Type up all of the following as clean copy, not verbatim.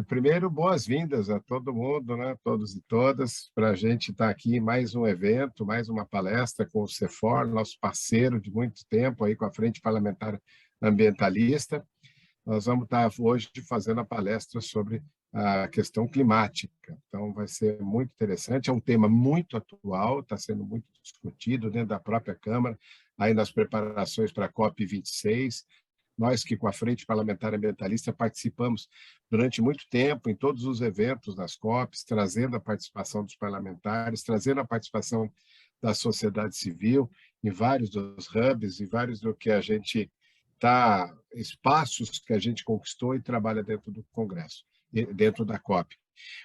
Primeiro, boas-vindas a todo mundo, né? Todos e todas, para a gente estar aqui em mais um evento, mais uma palestra com o CEFOR, nosso parceiro de muito tempo aí com a Frente Parlamentar Ambientalista. Nós vamos estar hoje fazendo a palestra sobre a questão climática. Então, vai ser muito interessante, é um tema muito atual, está sendo muito discutido dentro da própria Câmara, aí nas preparações para a COP26. Nós que com a Frente Parlamentar Ambientalista participamos durante muito tempo em todos os eventos das COPs, trazendo a participação dos parlamentares, trazendo a participação da sociedade civil em vários dos hubs, e vários do que a gente espaços que a gente conquistou e trabalha dentro do Congresso, dentro da COP.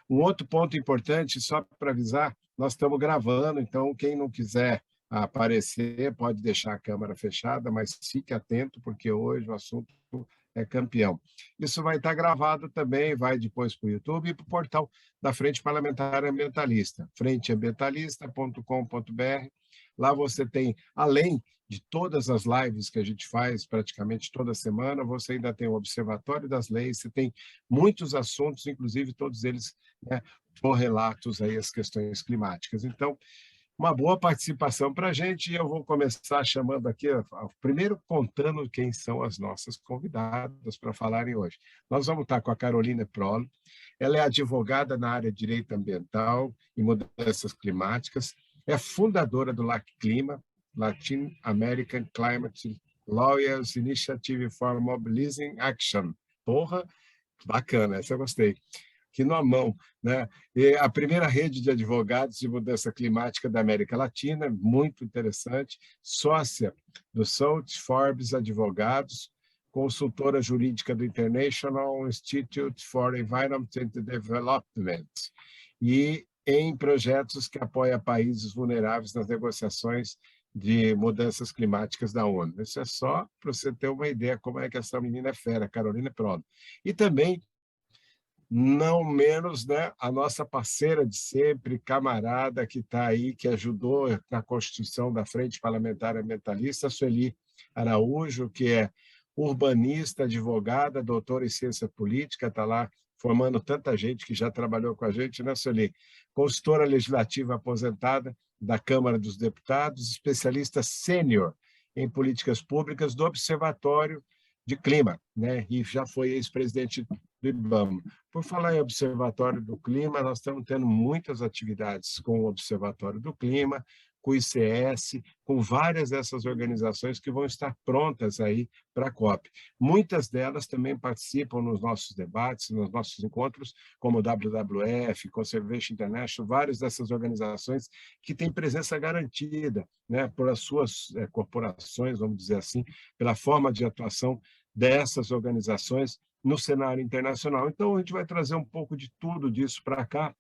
Um outro ponto importante, só para avisar, nós estamos gravando, então quem não quiser aparecer pode deixar a câmera fechada, mas fique atento, porque hoje o assunto é campeão. Isso vai estar gravado também, vai depois para o YouTube e para o portal da Frente Parlamentar Ambientalista, frenteambientalista.com.br. Lá você tem, além de todas as lives que a gente faz praticamente toda semana, você ainda tem o Observatório das Leis, você tem muitos assuntos, inclusive todos eles, né, correlatos aí às questões climáticas. Então, uma boa participação para a gente, e eu vou começar chamando aqui, primeiro contando quem são as nossas convidadas para falarem hoje. Nós vamos estar com a Caroline Prolo, ela é advogada na área de direito ambiental e mudanças climáticas, é fundadora do LAC Clima, Latin American Climate Lawyers Initiative for Mobilizing Action. Porra, bacana, essa eu gostei. Que na mão, né? E a primeira rede de advogados de mudança climática da América Latina, muito interessante, sócia do South Forbes Advogados, consultora jurídica do International Institute for Environment and Development, e em projetos que apoiam países vulneráveis nas negociações de mudanças climáticas da ONU. Isso é só para você ter uma ideia como é que essa menina é fera, Caroline Prolo. E também não menos, né, a nossa parceira de sempre, camarada que está aí, que ajudou na constituição da Frente Parlamentar Ambientalista, a Sueli Araújo, que é urbanista, advogada, doutora em ciência política, está lá formando tanta gente que já trabalhou com a gente, né, Sueli? Consultora legislativa aposentada da Câmara dos Deputados, especialista sênior em políticas públicas do Observatório de Clima, né? E já foi ex-presidente do IBAMA. Por falar em Observatório do Clima, nós estamos tendo muitas atividades com o Observatório do Clima, com o ICS, com várias dessas organizações que vão estar prontas aí para a COP. Muitas delas também participam nos nossos debates, nos nossos encontros, como o WWF, Conservation International, várias dessas organizações que têm presença garantida, né, por as suas corporações, vamos dizer assim, pela forma de atuação dessas organizações no cenário internacional. Então, a gente vai trazer um pouco de tudo disso para cá.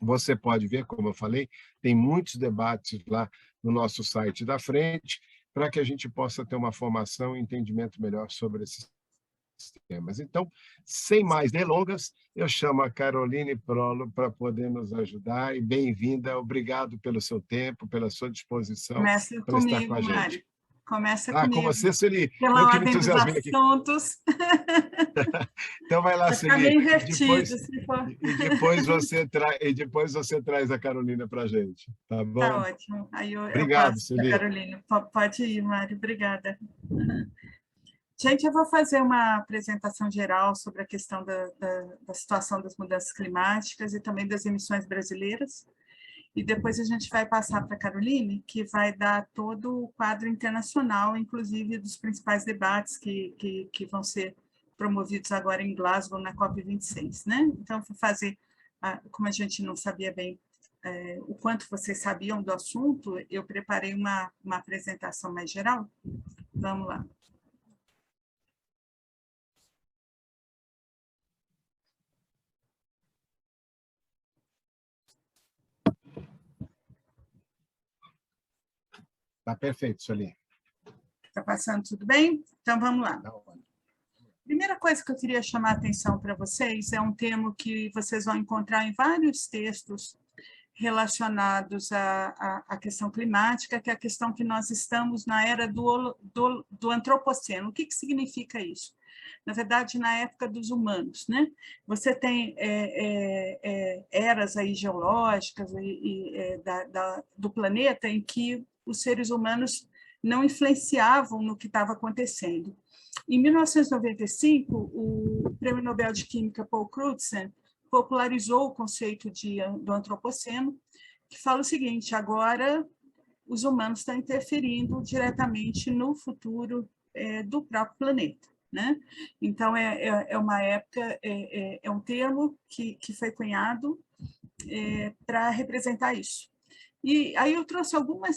Você pode ver, como eu falei, tem muitos debates lá no nosso site da Frente, para que a gente possa ter uma formação e entendimento melhor sobre esses temas. Então, sem mais delongas, eu chamo a Caroline Prolo para poder nos ajudar, e bem-vinda, obrigado pelo seu tempo, pela sua disposição Começa para estar com comigo, a gente. Mário. Começa Com comigo. você, Sueli. Pela Eu que me ordem dos entusiasmei aqui. assuntos. Então vai lá, Vai ficar Sueli. meio invertido, se for. E depois você traz a Carolina para a gente, tá bom? Tá ótimo. Aí eu Obrigado, passo para a Sueli. Carolina. Pode ir, Mário. Obrigada. Gente, eu vou fazer uma apresentação geral sobre a questão da situação das mudanças climáticas e também das emissões brasileiras. E depois a gente vai passar para a Caroline, que vai dar todo o quadro internacional, inclusive dos principais debates que vão ser promovidos agora em Glasgow, na COP26, né? Então, vou fazer, como a gente não sabia bem o quanto vocês sabiam do assunto, eu preparei uma apresentação mais geral. Vamos lá. Tá perfeito, Sueli. Está passando tudo bem? Então, vamos lá. Primeira coisa que eu queria chamar a atenção para vocês é um termo que vocês vão encontrar em vários textos relacionados à questão climática, que é a questão que nós estamos na era do antropoceno. O que significa isso? na verdade, na época dos humanos, né? Você tem eras aí geológicas do planeta em que os seres humanos não influenciavam no que estava acontecendo. Em 1995, o Prêmio Nobel de Química Paul Crutzen popularizou o conceito do antropoceno, que fala o seguinte: agora os humanos estão interferindo diretamente no futuro do próprio planeta, né? Então, é uma época, é um termo que foi cunhado para representar isso. E aí eu trouxe algumas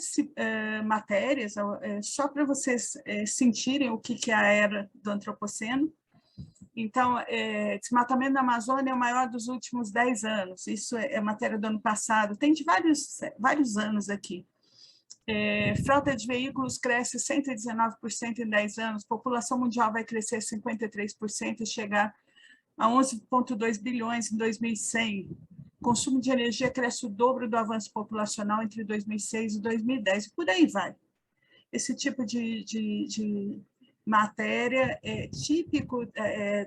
matérias, só para vocês sentirem o que é a era do antropoceno. Então, desmatamento da Amazônia é o maior dos últimos 10 anos, isso é matéria do ano passado, tem de vários anos aqui. Frota de veículos cresce 119% em 10 anos, população mundial vai crescer 53% e chegar a 11,2 bilhões em 2100. Consumo de energia cresce o dobro do avanço populacional entre 2006 e 2010, e por aí vai. Esse tipo de matéria é típico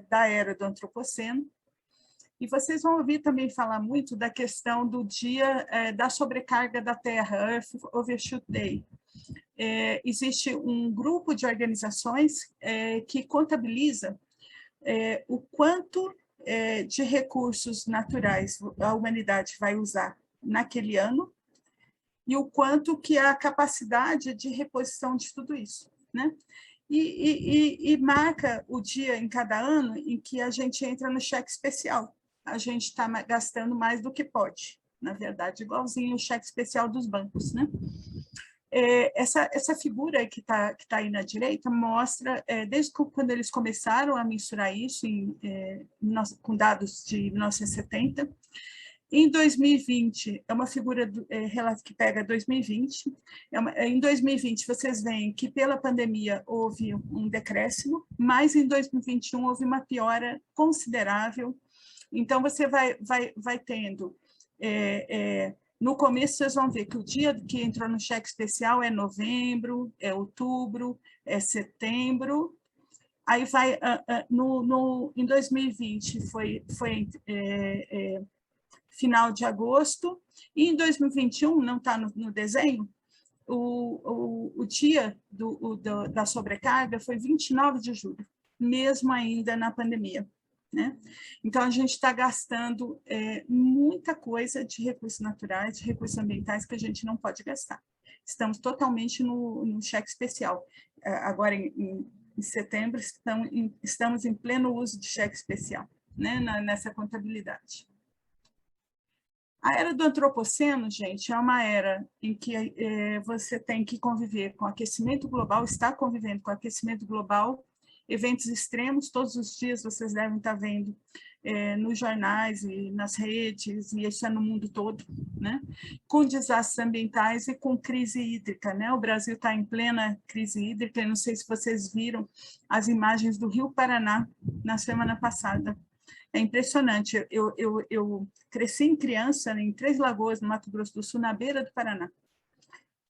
da era do antropoceno. E vocês vão ouvir também falar muito da questão do dia da sobrecarga da Terra, Earth Overshoot Day. Existe um grupo de organizações que contabiliza o quanto de recursos naturais a humanidade vai usar naquele ano e o quanto que é a capacidade de reposição de tudo isso, né? E marca o dia em cada ano em que a gente entra no cheque especial. A gente está gastando mais do que pode, na verdade, igualzinho o cheque especial dos bancos, né? Essa figura que tá aí na direita mostra, desde quando eles começaram a mensurar isso, com dados de 1970, em 2020, é uma figura que pega 2020, em 2020 vocês veem que pela pandemia houve um decréscimo, mas em 2021 houve uma piora considerável. Então, você vai tendo... no começo, vocês vão ver que o dia que entrou no cheque especial é novembro, é outubro, é setembro. Aí vai... em 2020, foi final de agosto. E em 2021, não está no desenho, o dia da sobrecarga foi 29 de julho, mesmo ainda na pandemia, né? Então, a gente está gastando muita coisa de recursos naturais, de recursos ambientais que a gente não pode gastar. Estamos totalmente no cheque especial. Agora, em setembro, estamos em pleno uso de cheque especial, né? Nessa contabilidade. A era do antropoceno, gente, é uma era em que você tem que conviver com aquecimento global, está convivendo com aquecimento global, eventos extremos, todos os dias vocês devem estar vendo nos jornais e nas redes, e isso é no mundo todo, né? Com desastres ambientais e com crise hídrica, né? O Brasil está em plena crise hídrica, eu não sei se vocês viram as imagens do Rio Paraná na semana passada. É impressionante, eu cresci em criança em Três Lagoas, no Mato Grosso do Sul, na beira do Paraná.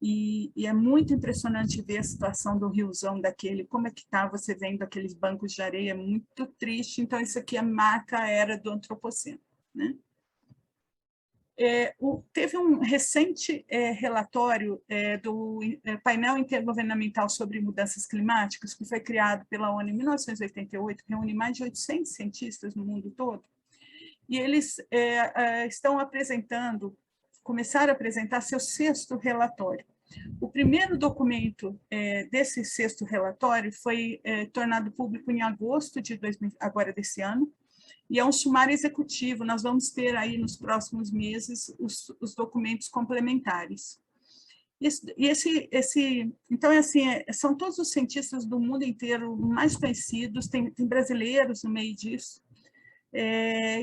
E é muito impressionante ver a situação do riozão daquele, como é que está, você vendo aqueles bancos de areia, é muito triste. Então, isso aqui marca a era do antropoceno, né? Teve um recente relatório do painel intergovernamental sobre mudanças climáticas, que foi criado pela ONU em 1988, que reúne mais de 800 cientistas no mundo todo, e eles começaram a apresentar seu sexto relatório. O primeiro documento desse sexto relatório foi tornado público em agosto desse ano, e é um sumário executivo. Nós vamos ter aí nos próximos meses os documentos complementares. Então, assim, são todos os cientistas do mundo inteiro mais conhecidos, tem brasileiros no meio disso,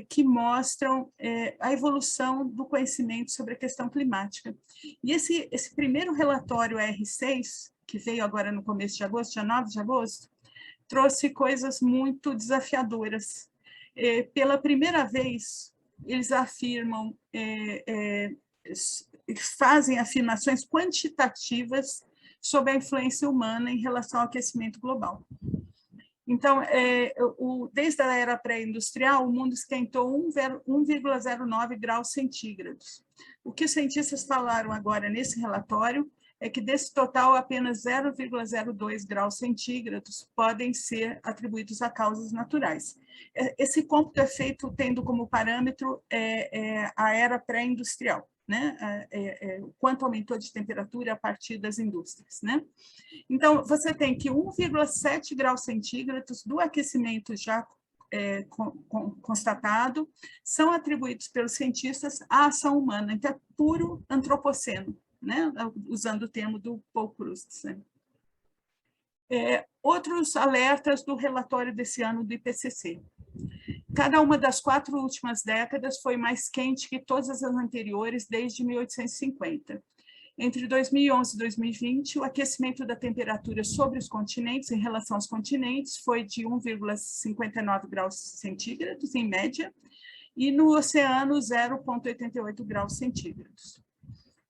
que mostram a evolução do conhecimento sobre a questão climática. E esse primeiro relatório R6, que veio agora no começo de agosto, dia 9 de agosto, trouxe coisas muito desafiadoras. Pela primeira vez, eles afirmam, fazem afirmações quantitativas sobre a influência humana em relação ao aquecimento global. Então, desde a era pré-industrial, o mundo esquentou 1,09 graus centígrados. O que os cientistas falaram agora nesse relatório é que desse total, apenas 0,02 graus centígrados podem ser atribuídos a causas naturais. Esse cômputo é feito tendo como parâmetro a era pré-industrial, né? Quanto aumentou de temperatura a partir das indústrias, né? Então, você tem que 1,7 graus centígrados do aquecimento já constatado são atribuídos pelos cientistas à ação humana, então é puro antropoceno, né? Usando o termo do Paul Proust. Né? Outros alertas do relatório desse ano do IPCC. Cada uma das 4 últimas décadas foi mais quente que todas as anteriores desde 1850. Entre 2011 e 2020, o aquecimento da temperatura sobre os continentes, em relação aos continentes, foi de 1,59 graus centígrados, em média, e no oceano, 0,88 graus centígrados.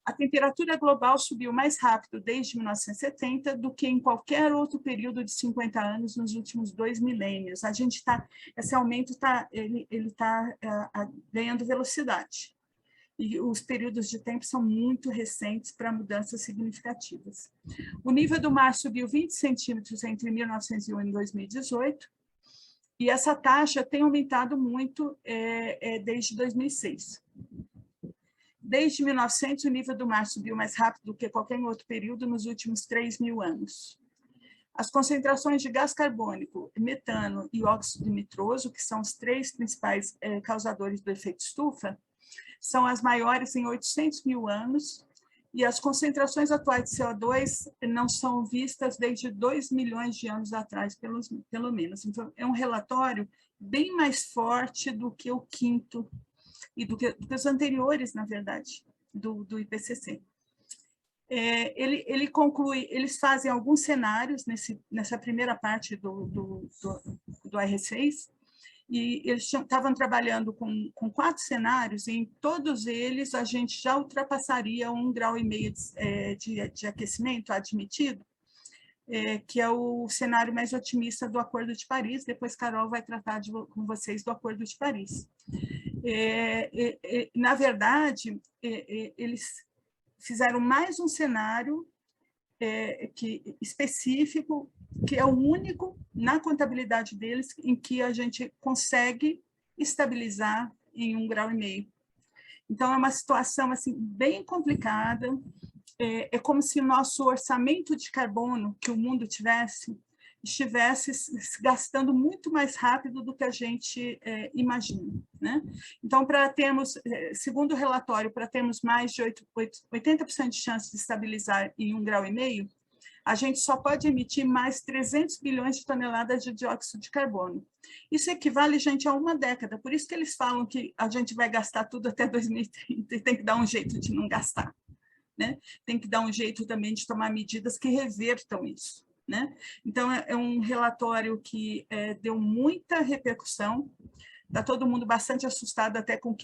A temperatura global subiu mais rápido desde 1970 do que em qualquer outro período de 50 anos nos últimos 2 milênios. Esse aumento está ganhando velocidade. E os períodos de tempo são muito recentes para mudanças significativas. O nível do mar subiu 20 centímetros entre 1901 e 2018, e essa taxa tem aumentado muito desde 2006. Desde 1900, o nível do mar subiu mais rápido do que qualquer outro período nos últimos 3.000 anos. As concentrações de gás carbônico, metano e óxido nitroso, que são os 3 principais causadores do efeito estufa, são as maiores em 800.000 anos, e as concentrações atuais de CO2 não são vistas desde 2 milhões de anos atrás, pelo menos. Então, é um relatório bem mais forte do que o quinto, e do que os anteriores, na verdade, do IPCC. Ele conclui, eles fazem alguns cenários nessa primeira parte do R6, e eles estavam trabalhando com 4 cenários, e em todos eles a gente já ultrapassaria 1,5 grau de aquecimento admitido, que é o cenário mais otimista do Acordo de Paris. Depois Carol vai tratar com vocês do Acordo de Paris. Na verdade, eles fizeram mais um cenário específico, que é o único na contabilidade deles em que a gente consegue estabilizar em 1,5 grau. Então, é uma situação assim, bem complicada. É como se o nosso orçamento de carbono que o mundo estivesse se gastando muito mais rápido do que a gente imagina. Né? Então, segundo o relatório, para termos mais de 80% de chance de estabilizar em 1,5 grau, a gente só pode emitir mais 300 bilhões de toneladas de dióxido de carbono. Isso equivale, gente, a 1 década. Por isso que eles falam que a gente vai gastar tudo até 2030 e tem que dar um jeito de não gastar. Né? Tem que dar um jeito também de tomar medidas que revertam isso. Né? Então, é um relatório que deu muita repercussão. Está todo mundo bastante assustado até com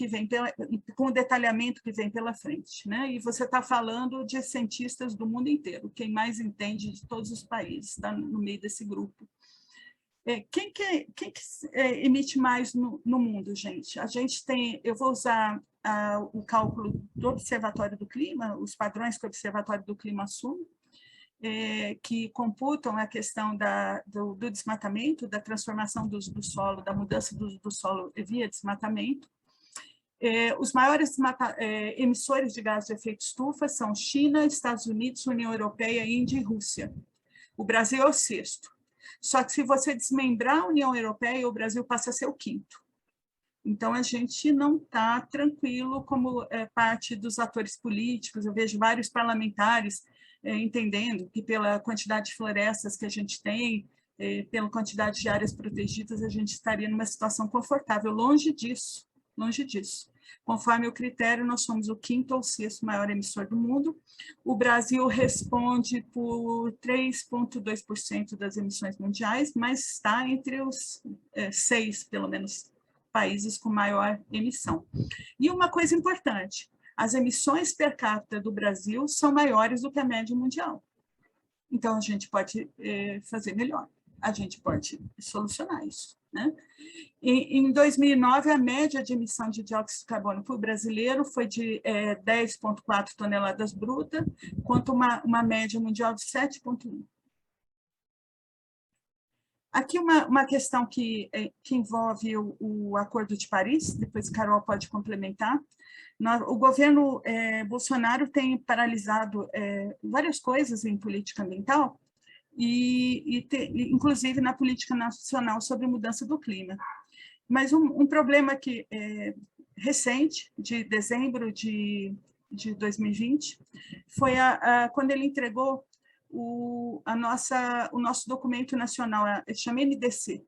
o detalhamento que vem pela frente. Né? E você está falando de cientistas do mundo inteiro, quem mais entende de todos os países, está no meio desse grupo. Quem que emite mais no mundo, gente? A gente tem, eu vou usar o cálculo do Observatório do Clima, os padrões que o Observatório do Clima assume, que computam a questão do desmatamento, da transformação do solo, da mudança do solo via desmatamento. Os maiores emissores de gás de efeito estufa são China, Estados Unidos, União Europeia, Índia e Rússia. O Brasil é o 6º. Só que se você desmembrar a União Europeia, o Brasil passa a ser o 5º. Então, a gente não está tranquilo como parte dos atores políticos. Eu vejo vários parlamentares entendendo que pela quantidade de florestas que a gente tem, pela quantidade de áreas protegidas, a gente estaria numa situação confortável. Longe disso, longe disso. Conforme o critério, nós somos o 5º ou 6º maior emissor do mundo. O Brasil responde por 3,2% das emissões mundiais, mas está entre os 6, pelo menos, países com maior emissão. E uma coisa importante, as emissões per capita do Brasil são maiores do que a média mundial. Então, a gente pode fazer melhor. a gente pode solucionar isso, né? Em 2009, a média de emissão de dióxido de carbono por brasileiro foi de 10,4 toneladas brutas, quanto uma média mundial de 7,1. Aqui uma questão que envolve o Acordo de Paris, depois Carol pode complementar. O governo Bolsonaro tem paralisado várias coisas em política ambiental, inclusive na política nacional sobre mudança do clima. Mas um problema que recente, de dezembro de 2020, foi quando ele entregou o nosso documento nacional, chama NDC,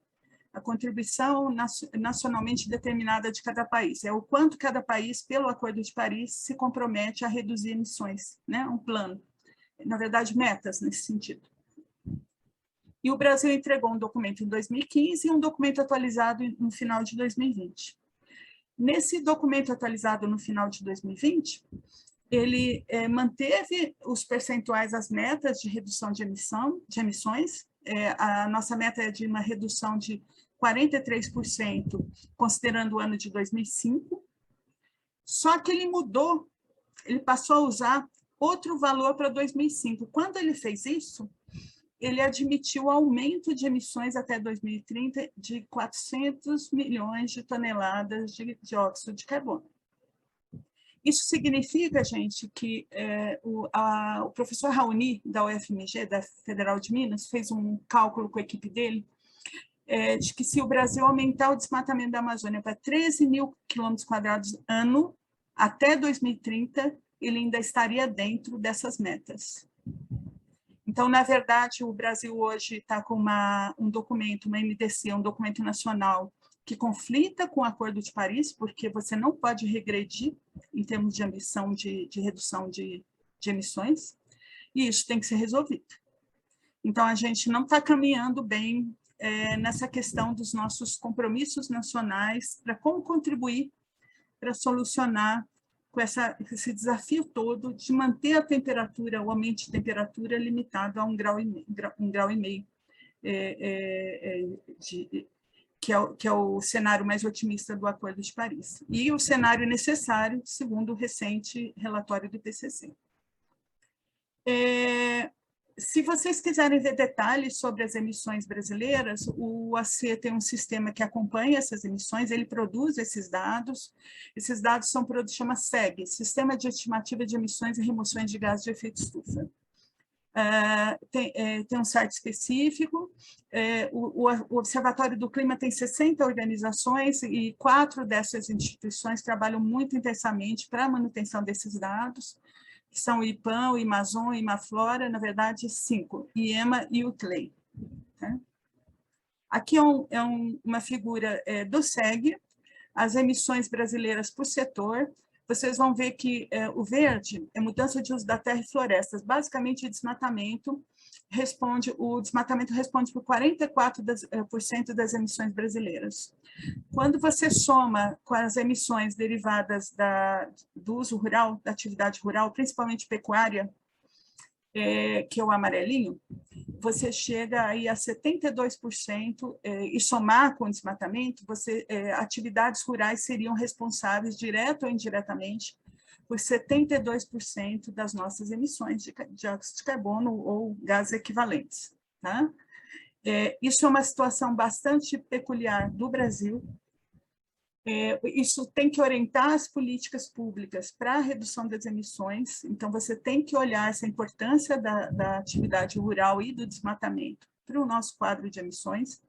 a contribuição nacionalmente determinada de cada país. É o quanto cada país, pelo Acordo de Paris, se compromete a reduzir emissões, né? Um plano. Na verdade, metas nesse sentido. E o Brasil entregou um documento em 2015 e um documento atualizado no final de 2020. Nesse documento atualizado no final de 2020, ele manteve os percentuais, as metas de redução de emissões. A nossa meta é de uma redução de 43%, considerando o ano de 2005. Só que ele mudou, ele passou a usar outro valor para 2005. Quando ele fez isso, ele admitiu aumento de emissões até 2030 de 400 milhões de toneladas de dióxido de carbono. Isso significa, gente, que o professor Raoni, da UFMG, da Federal de Minas, fez um cálculo com a equipe dele, de que se o Brasil aumentar o desmatamento da Amazônia para 13 mil quilômetros quadrados ano, até 2030, ele ainda estaria dentro dessas metas. Então, na verdade, o Brasil hoje está com um documento, uma MDC, um documento nacional, que conflita com o Acordo de Paris, porque você não pode regredir em termos de ambição de redução de emissões, e isso tem que ser resolvido. Então, a gente não está caminhando bem nessa questão dos nossos compromissos nacionais, para como contribuir para solucionar com esse desafio todo de manter a temperatura, o aumento de temperatura limitado a 1,5 grau, que é o cenário mais otimista do Acordo de Paris. E o cenário necessário, segundo o recente relatório do IPCC. Se vocês quiserem ver detalhes sobre as emissões brasileiras, o AC tem um sistema que acompanha essas emissões, ele produz esses dados são produtos, chama SEG, Sistema de Estimativa de Emissões e Remoções de Gases de Efeito Estufa. Tem um site específico, o Observatório do Clima tem 60 organizações e 4 dessas instituições trabalham muito intensamente para a manutenção desses dados, que são o IPAM, o IMAZON, o IMAFLORA, na verdade, 5, IEMA e o CLEI. Tá? Aqui uma figura do SEG, as emissões brasileiras por setor. Vocês vão ver que o verde é mudança de uso da terra e florestas. Basicamente, o desmatamento responde por 44% das emissões brasileiras. Quando você soma com as emissões derivadas do uso rural, da atividade rural, principalmente pecuária, que é o amarelinho, você chega aí a 72%, e somar com o desmatamento, atividades rurais seriam responsáveis, direto ou indiretamente, por 72% das nossas emissões de dióxido de carbono ou gases equivalentes. Tá? Isso é uma situação bastante peculiar do Brasil. Isso tem que orientar as políticas públicas para a redução das emissões, então você tem que olhar essa importância da atividade rural e do desmatamento para o nosso quadro de emissões,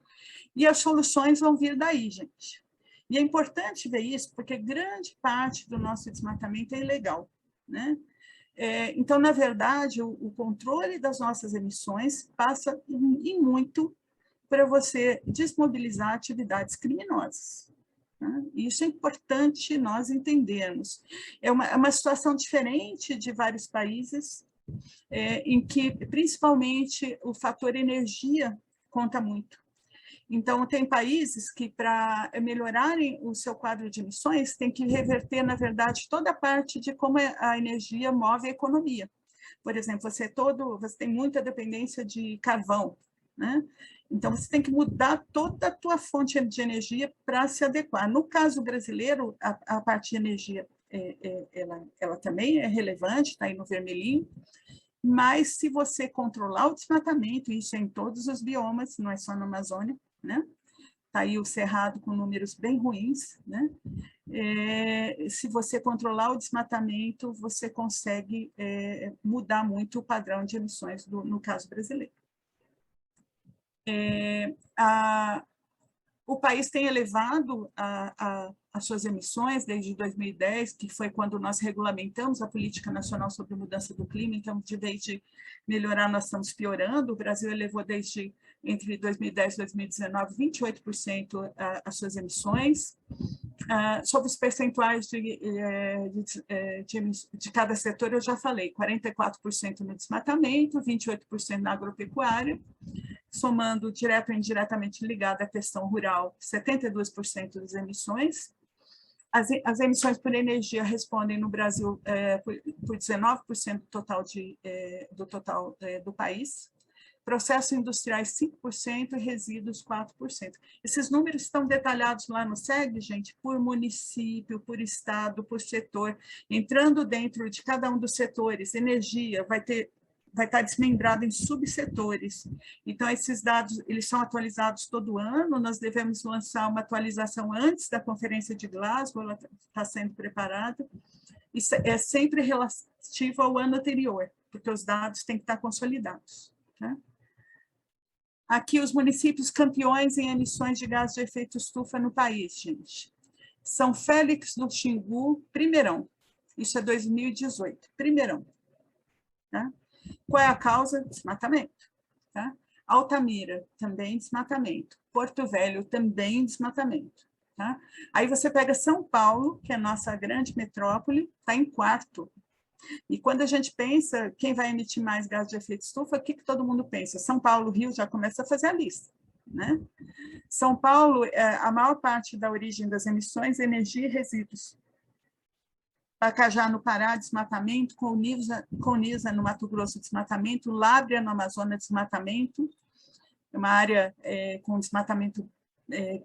e as soluções vão vir daí, gente. E é importante ver isso, porque grande parte do nosso desmatamento é ilegal, né? Então, na verdade, o controle das nossas emissões passa em muito para você desmobilizar atividades criminosas. Isso é importante nós entendermos. É uma situação diferente de vários países, em que, principalmente, o fator energia conta muito. Então, tem países que, para melhorarem o seu quadro de emissões, tem que reverter, na verdade, toda a parte de como a energia move a economia. Por exemplo, você tem muita dependência de carvão, né? Então, você tem que mudar toda a tua fonte de energia para se adequar. No caso brasileiro, a parte de energia, ela também é relevante, está aí no vermelhinho, mas se você controlar o desmatamento, isso é em todos os biomas, não é só na Amazônia, né? Está aí o Cerrado com números bem ruins, né? Se você controlar o desmatamento, você consegue mudar muito o padrão de emissões no caso brasileiro. O país tem elevado as suas emissões desde 2010, que foi quando nós regulamentamos a Política Nacional sobre Mudança do Clima, então, de vez de melhorar, nós estamos piorando. O Brasil elevou entre 2010 e 2019, 28% as suas emissões. Sobre os percentuais de cada setor, eu já falei, 44% no desmatamento, 28% na agropecuária, somando direto ou indiretamente ligado à questão rural, 72% das emissões. As emissões por energia respondem no Brasil por 19% do total do país, processos industriais 5% e resíduos 4%. Esses números estão detalhados lá no SEG, gente, por município, por estado, por setor, entrando dentro de cada um dos setores. Energia vai estar desmembrado em subsetores. Então, esses dados, eles são atualizados todo ano, nós devemos lançar uma atualização antes da Conferência de Glasgow, ela está sendo preparada, isso é sempre relativo ao ano anterior, porque os dados têm que estar consolidados. Tá? Aqui, os municípios campeões em emissões de gás de efeito estufa no país, gente. São Félix do Xingu, primeirão. Isso é 2018, primeirão. Tá? Qual é a causa? Desmatamento. Tá? Altamira, também desmatamento. Porto Velho, também desmatamento. Tá? Aí você pega São Paulo, que é a nossa grande metrópole, está em quarto. E quando a gente pensa quem vai emitir mais gás de efeito estufa, o que todo mundo pensa? São Paulo, Rio, já começa a fazer a lista. Né? São Paulo, a maior parte da origem das emissões é energia e resíduos. Pacajá, no Pará, desmatamento, Coniza, no Mato Grosso, desmatamento, Lábrea, no Amazonas, desmatamento, uma área com desmatamento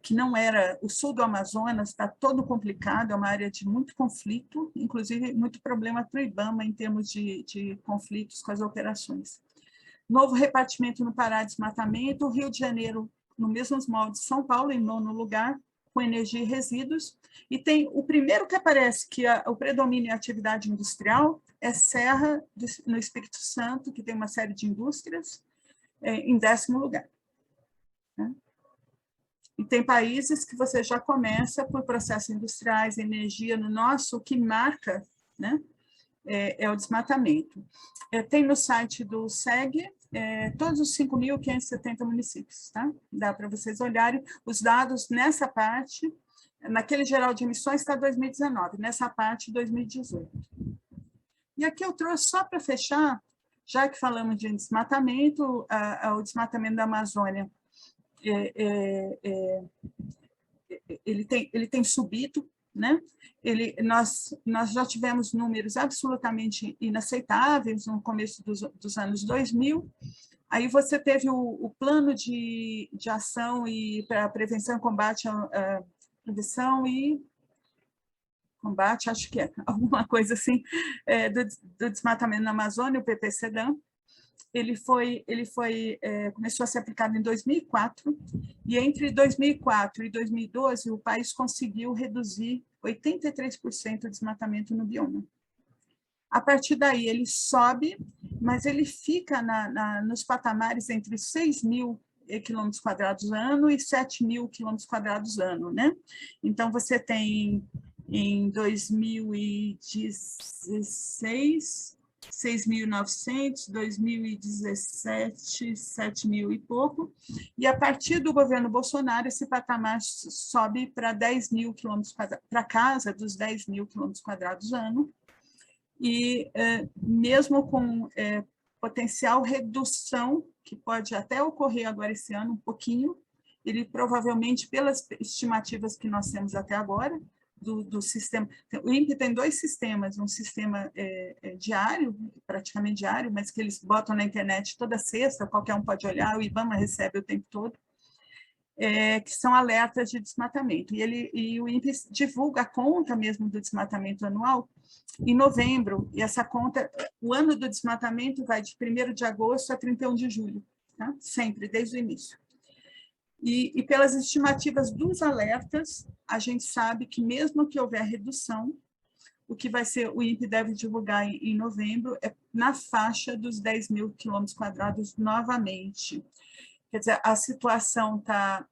que não era... O sul do Amazonas está todo complicado, é uma área de muito conflito, inclusive muito problema para o IBAMA em termos de conflitos com as operações. Novo repartimento no Pará, desmatamento, Rio de Janeiro, no mesmos moldes, São Paulo, em nono lugar, com energia e resíduos, e tem o primeiro que aparece, que o predomínio em atividade industrial, é Serra, no Espírito Santo, que tem uma série de indústrias, em 10º lugar. Né? E tem países que você já começa por processos industriais, energia. No nosso, o que marca, né, é o desmatamento. Tem no site do SEG todos os 5.570 municípios, tá? Dá para vocês olharem os dados nessa parte. Naquele geral de emissões está 2019, nessa parte 2018. E aqui eu trouxe só para fechar, já que falamos de desmatamento, o desmatamento da Amazônia, ele tem subido, né? Nós já tivemos números absolutamente inaceitáveis no começo dos anos 2000, aí você teve o plano de ação para prevenção e combate prevenção e combate, acho que é alguma coisa assim, do desmatamento na Amazônia, o PPCDAM. Ele começou a ser aplicado em 2004, e entre 2004 e 2012, o país conseguiu reduzir 83% do desmatamento no bioma. A partir daí, ele sobe, mas ele fica nos patamares entre 6.000 quilômetros quadrados ano e 7.000 quilômetros quadrados ano, né? Então, você tem, em 2016... 6.900, 2017, 7.000 e pouco, e a partir do governo Bolsonaro, esse patamar sobe para 10.000 quilômetros quadrados, para casa dos 10.000 quilômetros quadrados ano, e mesmo com potencial redução, que pode até ocorrer agora esse ano, um pouquinho, ele provavelmente, pelas estimativas que nós temos até agora, do sistema. O INPE tem 2 sistemas, um sistema diário, praticamente diário, mas que eles botam na internet toda sexta, qualquer um pode olhar, o IBAMA recebe o tempo todo, que são alertas de desmatamento. E o INPE divulga a conta mesmo do desmatamento anual em novembro, e essa conta, o ano do desmatamento vai de 1º de agosto a 31 de julho, tá? Sempre, desde o início. E pelas estimativas dos alertas, a gente sabe que mesmo que houver redução, o que vai ser, o INPE deve divulgar em novembro, é na faixa dos 10 mil quilômetros quadrados novamente. Quer dizer, a situação tá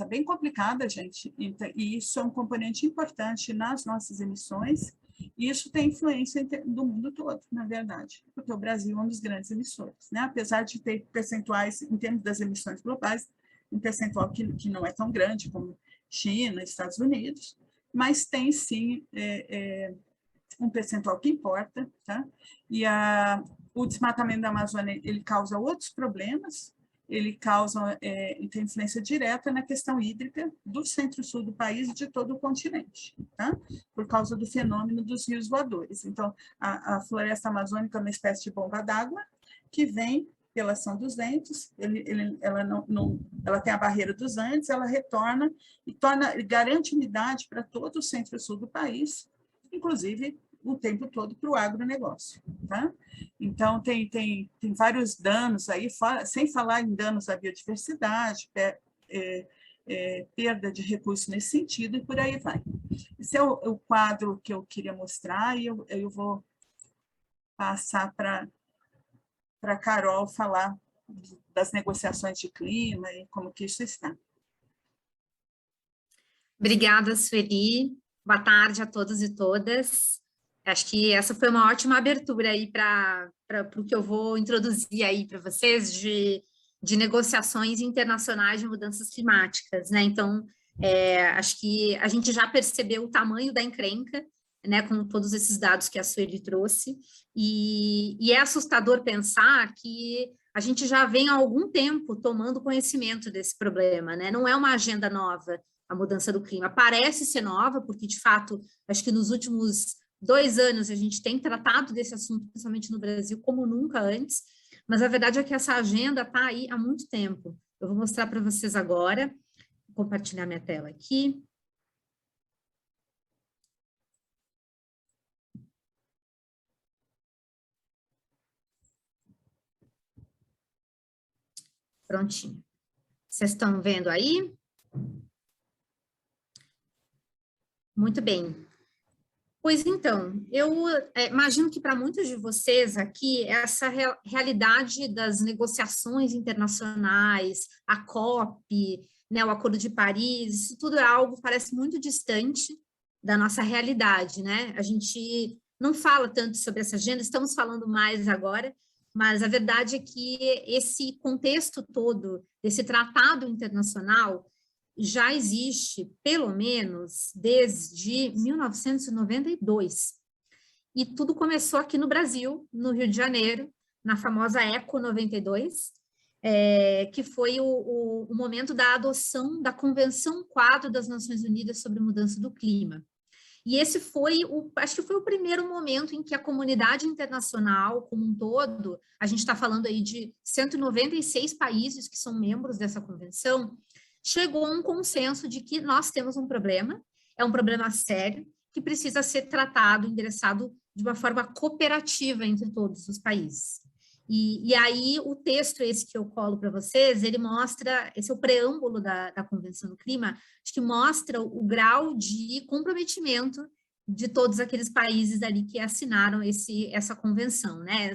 bem complicada, gente, e isso é um componente importante nas nossas emissões, e isso tem influência do mundo todo, na verdade, porque o Brasil é um dos grandes emissores, né? Apesar de ter percentuais, em termos das emissões globais, um percentual que não é tão grande como China, Estados Unidos, mas tem sim um percentual que importa, tá? E o desmatamento da Amazônia, ele causa outros problemas, ele tem influência direta na questão hídrica do centro-sul do país e de todo o continente, tá? Por causa do fenômeno dos rios voadores. Então, a floresta amazônica é uma espécie de bomba d'água que vem pela ação dos ventos, ela tem a barreira dos Andes, ela retorna e garante umidade para todo o centro-sul do país, inclusive o tempo todo para o agronegócio. Tá? Então, tem vários danos aí, sem falar em danos à biodiversidade, perda de recursos nesse sentido, e por aí vai. Esse é o quadro que eu queria mostrar, e eu vou passar para a Carol falar das negociações de clima e como que isso está. Obrigada, Sueli. Boa tarde a todos e todas. Acho que essa foi uma ótima abertura aí para o que eu vou introduzir aí para vocês de negociações internacionais de mudanças climáticas, né? Então, acho que a gente já percebeu o tamanho da encrenca, né, com todos esses dados que a Sueli trouxe, e é assustador pensar que a gente já vem há algum tempo tomando conhecimento desse problema, né? Não é uma agenda nova a mudança do clima, parece ser nova, porque, de fato, acho que nos últimos 2 anos a gente tem tratado desse assunto, principalmente no Brasil, como nunca antes, mas a verdade é que essa agenda está aí há muito tempo. Eu vou mostrar para vocês agora, vou compartilhar minha tela aqui. Prontinho. Vocês estão vendo aí? Muito bem. Pois então, eu imagino que para muitos de vocês aqui, essa realidade das negociações internacionais, a COP, né, o Acordo de Paris, isso tudo é algo que parece muito distante da nossa realidade, né? A gente não fala tanto sobre essa agenda, estamos falando mais agora, mas a verdade é que esse contexto todo, desse tratado internacional, já existe, pelo menos, desde 1992. E tudo começou aqui no Brasil, no Rio de Janeiro, na famosa ECO 92, que foi o momento da adoção da Convenção Quadro das Nações Unidas sobre Mudança do Clima. E esse foi, acho que foi o primeiro momento em que a comunidade internacional, como um todo, a gente está falando aí de 196 países que são membros dessa convenção, chegou a um consenso de que nós temos um problema, é um problema sério, que precisa ser tratado, endereçado de uma forma cooperativa entre todos os países. E aí o texto esse que eu colo para vocês, ele mostra, esse é o preâmbulo da Convenção do Clima, acho que mostra o grau de comprometimento de todos aqueles países ali que assinaram essa convenção, né?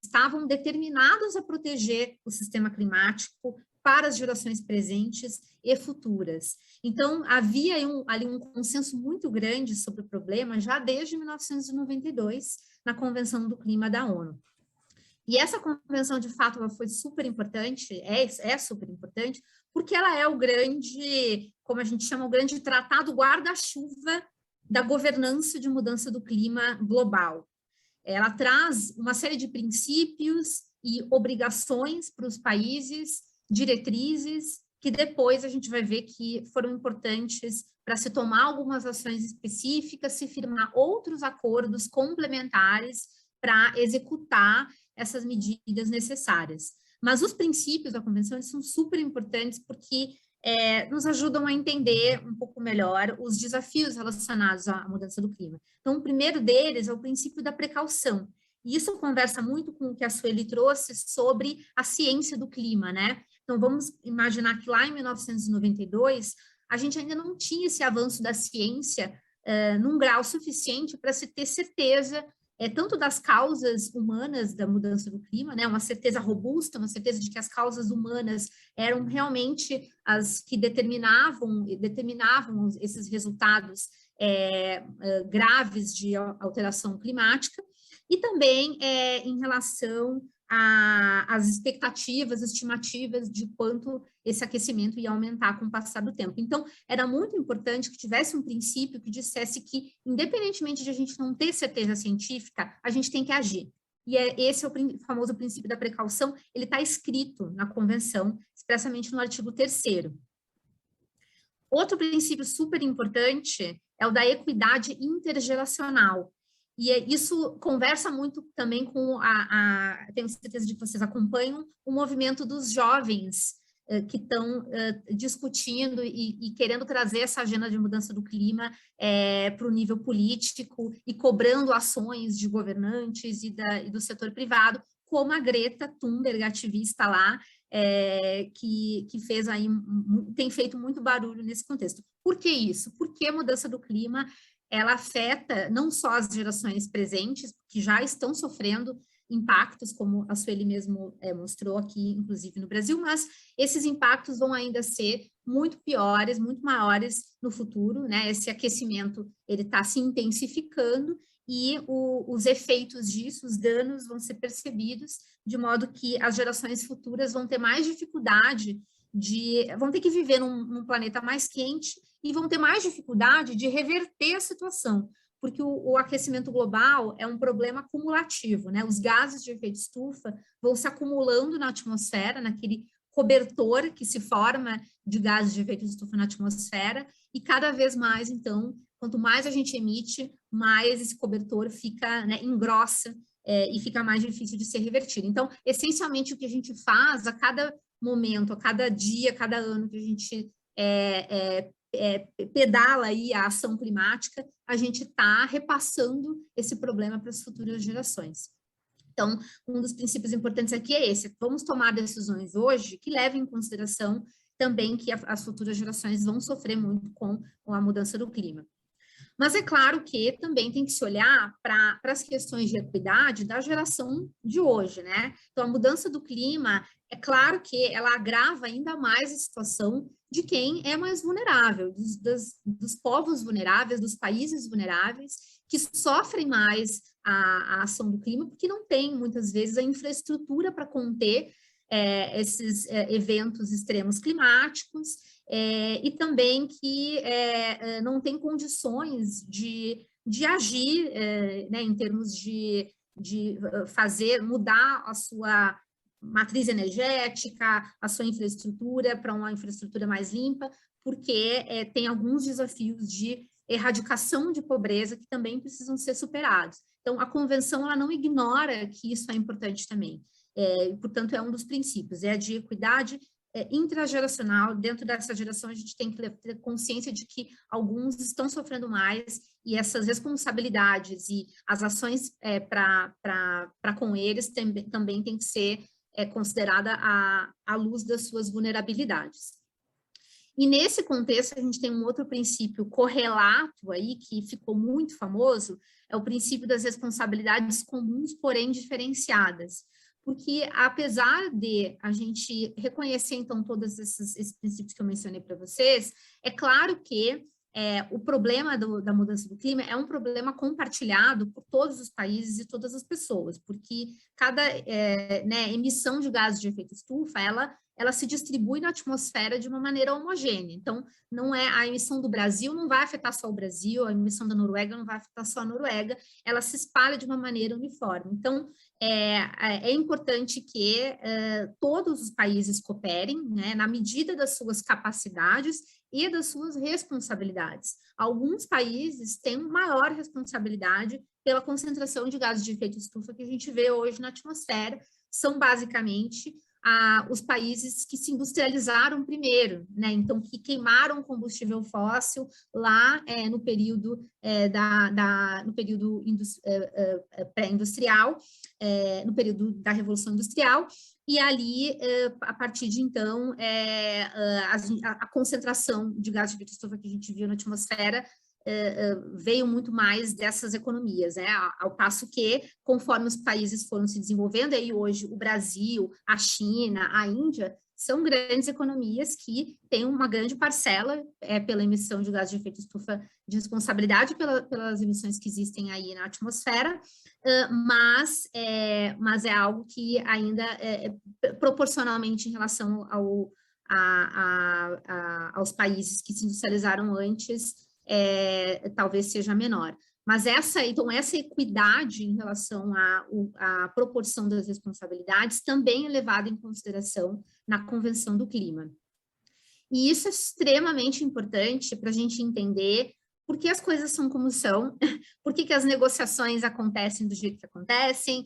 Estavam determinados a proteger o sistema climático para as gerações presentes e futuras. Então, havia ali um consenso muito grande sobre o problema já desde 1992, na Convenção do Clima da ONU. E essa convenção, de fato, ela foi super importante, é super importante, porque ela é o grande, como a gente chama, o grande tratado guarda-chuva da governança de mudança do clima global. Ela traz uma série de princípios e obrigações para os países, diretrizes que depois a gente vai ver que foram importantes para se tomar algumas ações específicas, se firmar outros acordos complementares para executar essas medidas necessárias. Mas os princípios da convenção eles são super importantes porque nos ajudam a entender um pouco melhor os desafios relacionados à mudança do clima. Então, o primeiro deles é o princípio da precaução. E isso conversa muito com o que a Sueli trouxe sobre a ciência do clima, né? Então, vamos imaginar que lá em 1992, a gente ainda não tinha esse avanço da ciência num grau suficiente para se ter certeza tanto das causas humanas da mudança do clima, né, uma certeza robusta, uma certeza de que as causas humanas eram realmente as que determinavam esses resultados graves de alteração climática, e também em relação às expectativas, estimativas de quanto esse aquecimento ia aumentar com o passar do tempo. Então, era muito importante que tivesse um princípio que dissesse que, independentemente de a gente não ter certeza científica, a gente tem que agir. E esse é o famoso princípio da precaução, ele está escrito na Convenção, expressamente no artigo 3º. Outro princípio super importante é o da equidade intergeracional. E isso conversa muito também com tenho certeza de que vocês acompanham, o movimento dos jovens que estão discutindo e querendo trazer essa agenda de mudança do clima para o nível político e cobrando ações de governantes e do setor privado, como a Greta Thunberg, ativista lá, que fez aí, tem feito muito barulho nesse contexto. Por que isso? Porque a mudança do clima ela afeta não só as gerações presentes, que já estão sofrendo impactos, como a Sueli mesmo mostrou aqui, inclusive no Brasil, mas esses impactos vão ainda ser muito piores, muito maiores no futuro, né? Esse aquecimento, ele está se intensificando e os efeitos disso, os danos vão ser percebidos, de modo que as gerações futuras vão ter mais dificuldade vão ter que viver num planeta mais quente e vão ter mais dificuldade de reverter a situação, porque o aquecimento global é um problema acumulativo, né? Os gases de efeito estufa vão se acumulando na atmosfera, naquele cobertor que se forma de gases de efeito estufa na atmosfera, e cada vez mais, então, quanto mais a gente emite, mais esse cobertor fica, né, engrossa e fica mais difícil de ser revertido. Então, essencialmente, o que a gente faz a cada momento, a cada dia, a cada ano que a gente pedala aí a ação climática, a gente está repassando esse problema para as futuras gerações. Então, um dos princípios importantes aqui é esse: vamos tomar decisões hoje que levem em consideração também que as futuras gerações vão sofrer muito com a mudança do clima. Mas é claro que também tem que se olhar para as questões de equidade da geração de hoje, né? Então, a mudança do clima, é claro que ela agrava ainda mais a situação de quem é mais vulnerável, dos povos vulneráveis, dos países vulneráveis, que sofrem mais a ação do clima, porque não tem, muitas vezes, a infraestrutura para conter esses eventos extremos climáticos, e também que não tem condições de agir né, em termos de mudar a sua matriz energética, a sua infraestrutura para uma infraestrutura mais limpa, porque tem alguns desafios de erradicação de pobreza que também precisam ser superados. Então, a convenção ela não ignora que isso é importante também. Portanto, é um dos princípios, é a de equidade intrageracional. Dentro dessa geração, a gente tem que ter consciência de que alguns estão sofrendo mais e essas responsabilidades e as ações para com eles também tem que ser considerada à luz das suas vulnerabilidades. E nesse contexto, a gente tem um outro princípio correlato aí, que ficou muito famoso, é o princípio das responsabilidades comuns, porém diferenciadas. Porque, apesar de a gente reconhecer, então, todos esses princípios que eu mencionei para vocês, é claro que o problema da mudança do clima é um problema compartilhado por todos os países e todas as pessoas, porque cada né, emissão de gases de efeito estufa, ela ela se distribui na atmosfera de uma maneira homogênea. Então, não é a emissão do Brasil não vai afetar só o Brasil, a emissão da Noruega não vai afetar só a Noruega, ela se espalha de uma maneira uniforme. Então, é importante que todos os países cooperem, né, na medida das suas capacidades e das suas responsabilidades. Alguns países têm maior responsabilidade pela concentração de gases de efeito estufa que a gente vê hoje na atmosfera, são basicamente os países que se industrializaram primeiro, né? Então, que queimaram combustível fóssil lá no período pré-industrial, no período da Revolução Industrial, e ali, a partir de então, a concentração de gases de efeito estufa que a gente viu na atmosfera veio muito mais dessas economias, né? Ao passo que, conforme os países foram se desenvolvendo, aí hoje o Brasil, a China, a Índia, são grandes economias que têm uma grande parcela pela emissão de gases de efeito estufa, de responsabilidade pelas emissões que existem aí na atmosfera, mas é algo que ainda, proporcionalmente em relação aos países que se industrializaram antes, talvez seja menor. Mas essa equidade em relação à proporção das responsabilidades também é levada em consideração na Convenção do Clima. E isso é extremamente importante para a gente entender por que as coisas são como são, por que as negociações acontecem do jeito que acontecem.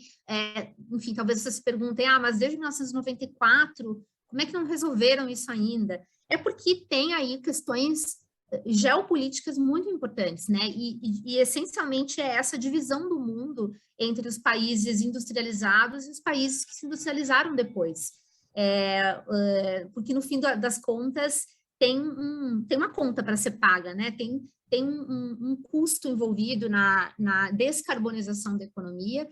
Enfim, talvez vocês se perguntem, mas desde 1994, como é que não resolveram isso ainda? É porque tem aí questões geopolíticas muito importantes, né? E essencialmente é essa divisão do mundo entre os países industrializados e os países que se industrializaram depois. Porque no fim das contas tem uma conta para ser paga, né? Tem um custo envolvido na descarbonização da economia,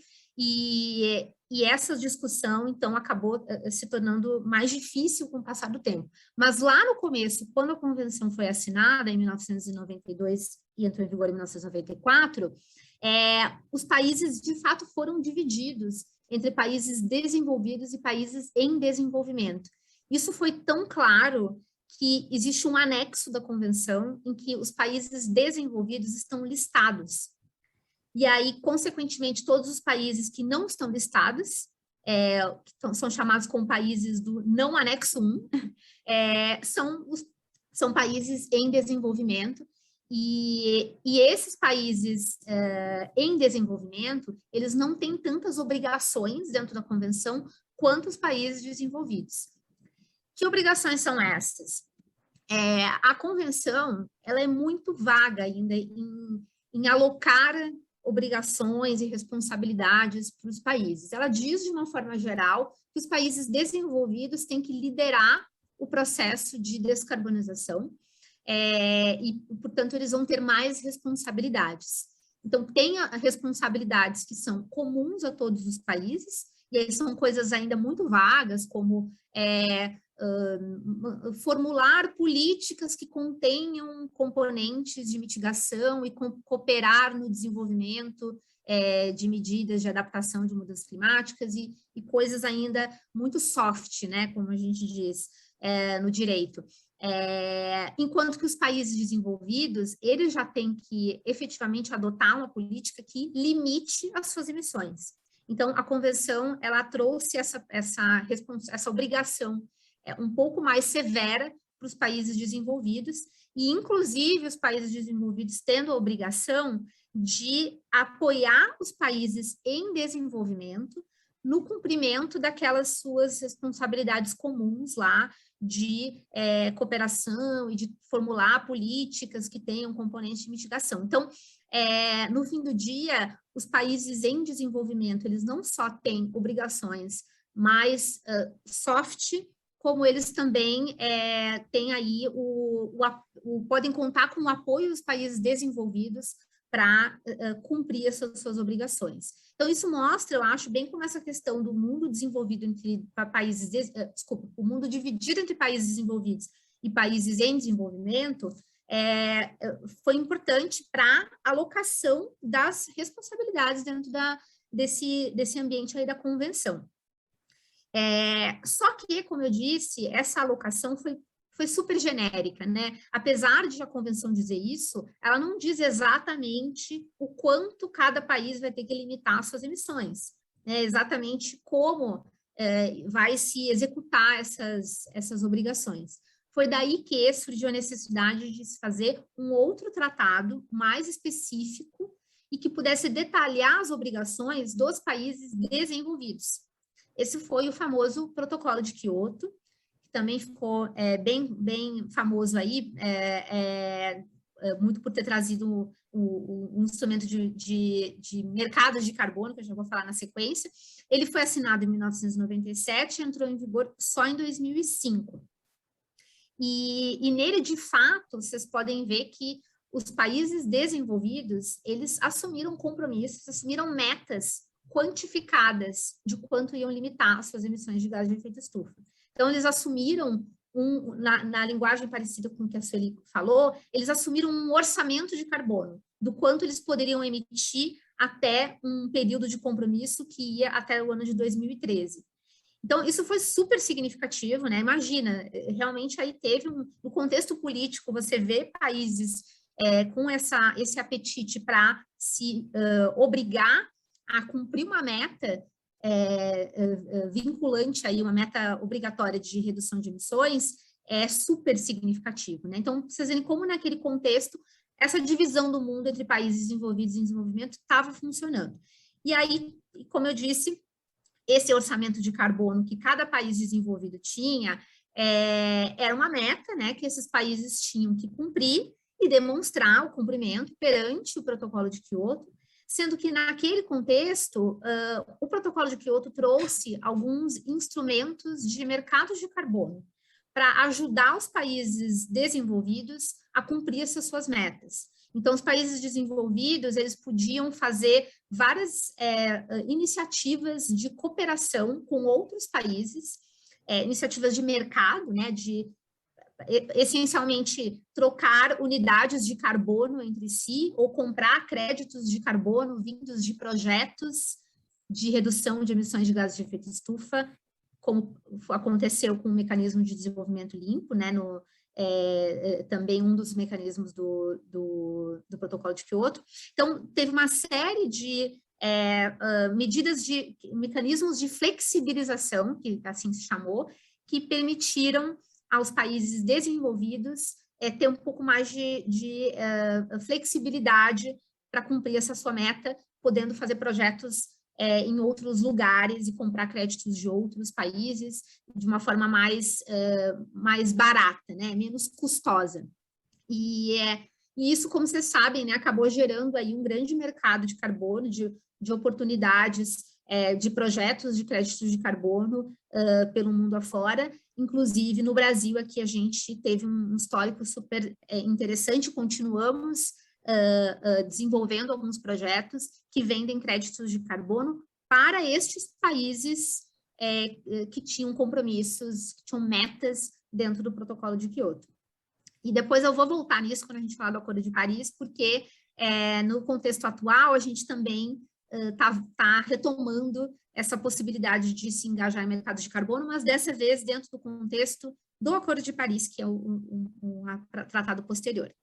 e essa discussão, então, acabou se tornando mais difícil com o passar do tempo. Mas lá no começo, quando a convenção foi assinada, em 1992, e entrou em vigor em 1994, os países, de fato, foram divididos entre países desenvolvidos e países em desenvolvimento. Isso foi tão claro que existe um anexo da convenção em que os países desenvolvidos estão listados. E aí, consequentemente, todos os países que não estão listados, são chamados como países do não anexo 1, são países em desenvolvimento, e esses países em desenvolvimento, eles não têm tantas obrigações dentro da convenção quanto os países desenvolvidos. Que obrigações são essas? A convenção, ela é muito vaga ainda em alocar obrigações e responsabilidades para os países. Ela diz, de uma forma geral, que os países desenvolvidos têm que liderar o processo de descarbonização e, portanto, eles vão ter mais responsabilidades. Então, tem responsabilidades que são comuns a todos os países, e aí são coisas ainda muito vagas, como formular políticas que contenham componentes de mitigação e cooperar no desenvolvimento de medidas de adaptação de mudanças climáticas e coisas ainda muito soft, né, como a gente diz no direito. Enquanto que os países desenvolvidos, eles já têm que efetivamente adotar uma política que limite as suas emissões. Então, a convenção, ela trouxe essa obrigação um pouco mais severa para os países desenvolvidos, e inclusive os países desenvolvidos tendo a obrigação de apoiar os países em desenvolvimento no cumprimento daquelas suas responsabilidades comuns lá de cooperação e de formular políticas que tenham componentes de mitigação. Então, no fim do dia, os países em desenvolvimento, eles não só têm obrigações mais soft, como eles também têm aí podem contar com o apoio dos países desenvolvidos para cumprir essas suas obrigações. Então, isso mostra, eu acho, bem como essa questão do mundo desenvolvido entre países, o mundo dividido entre países desenvolvidos e países em desenvolvimento, foi importante para a alocação das responsabilidades dentro desse ambiente aí da convenção. Só que, como eu disse, essa alocação foi super genérica, né? Apesar de a convenção dizer isso, ela não diz exatamente o quanto cada país vai ter que limitar suas emissões, né? Exatamente como vai se executar essas obrigações. Foi daí que surgiu a necessidade de se fazer um outro tratado mais específico e que pudesse detalhar as obrigações dos países desenvolvidos. Esse foi o famoso Protocolo de Quioto, que também ficou bem famoso aí, muito por ter trazido um instrumento de mercado de carbono, que eu já vou falar na sequência. Ele foi assinado em 1997 e entrou em vigor só em 2005. E nele, de fato, vocês podem ver que os países desenvolvidos, eles assumiram compromissos, assumiram metas quantificadas de quanto iam limitar as suas emissões de gás de efeito estufa. Então, eles assumiram, na linguagem parecida com o que a Sueli falou, eles assumiram um orçamento de carbono, do quanto eles poderiam emitir até um período de compromisso que ia até o ano de 2013. Então, isso foi super significativo, né? Imagina, realmente aí teve no contexto político, você vê países com esse apetite para se obrigar a cumprir uma meta vinculante, aí, uma meta obrigatória de redução de emissões, é super significativo, né? Então, vocês verem como naquele contexto, essa divisão do mundo entre países desenvolvidos e desenvolvimento estava funcionando. E aí, como eu disse, esse orçamento de carbono que cada país desenvolvido tinha era uma meta, né, que esses países tinham que cumprir e demonstrar o cumprimento perante o Protocolo de Quioto, sendo que naquele contexto, o Protocolo de Quioto trouxe alguns instrumentos de mercados de carbono para ajudar os países desenvolvidos a cumprir essas suas metas. Então, os países desenvolvidos, eles podiam fazer várias iniciativas de cooperação com outros países, iniciativas de mercado, né, de essencialmente trocar unidades de carbono entre si ou comprar créditos de carbono vindos de projetos de redução de emissões de gases de efeito estufa, como aconteceu com o mecanismo de desenvolvimento limpo, né, também um dos mecanismos do Protocolo de Quioto. Então, teve uma série de mecanismos de flexibilização, que assim se chamou, que permitiram aos países desenvolvidos ter um pouco mais de flexibilidade para cumprir essa sua meta, podendo fazer projetos em outros lugares e comprar créditos de outros países de uma forma mais barata, né, menos custosa. E isso, como vocês sabem, né, acabou gerando aí um grande mercado de carbono, de oportunidades, de projetos de créditos de carbono pelo mundo afora. Inclusive, no Brasil, aqui a gente teve um histórico super interessante, continuamos desenvolvendo alguns projetos que vendem créditos de carbono para estes países que tinham compromissos, que tinham metas dentro do Protocolo de Quioto. E depois eu vou voltar nisso quando a gente falar do Acordo de Paris, porque no contexto atual a gente também está retomando essa possibilidade de se engajar em mercados de carbono, mas dessa vez dentro do contexto do Acordo de Paris, que é um tratado posterior.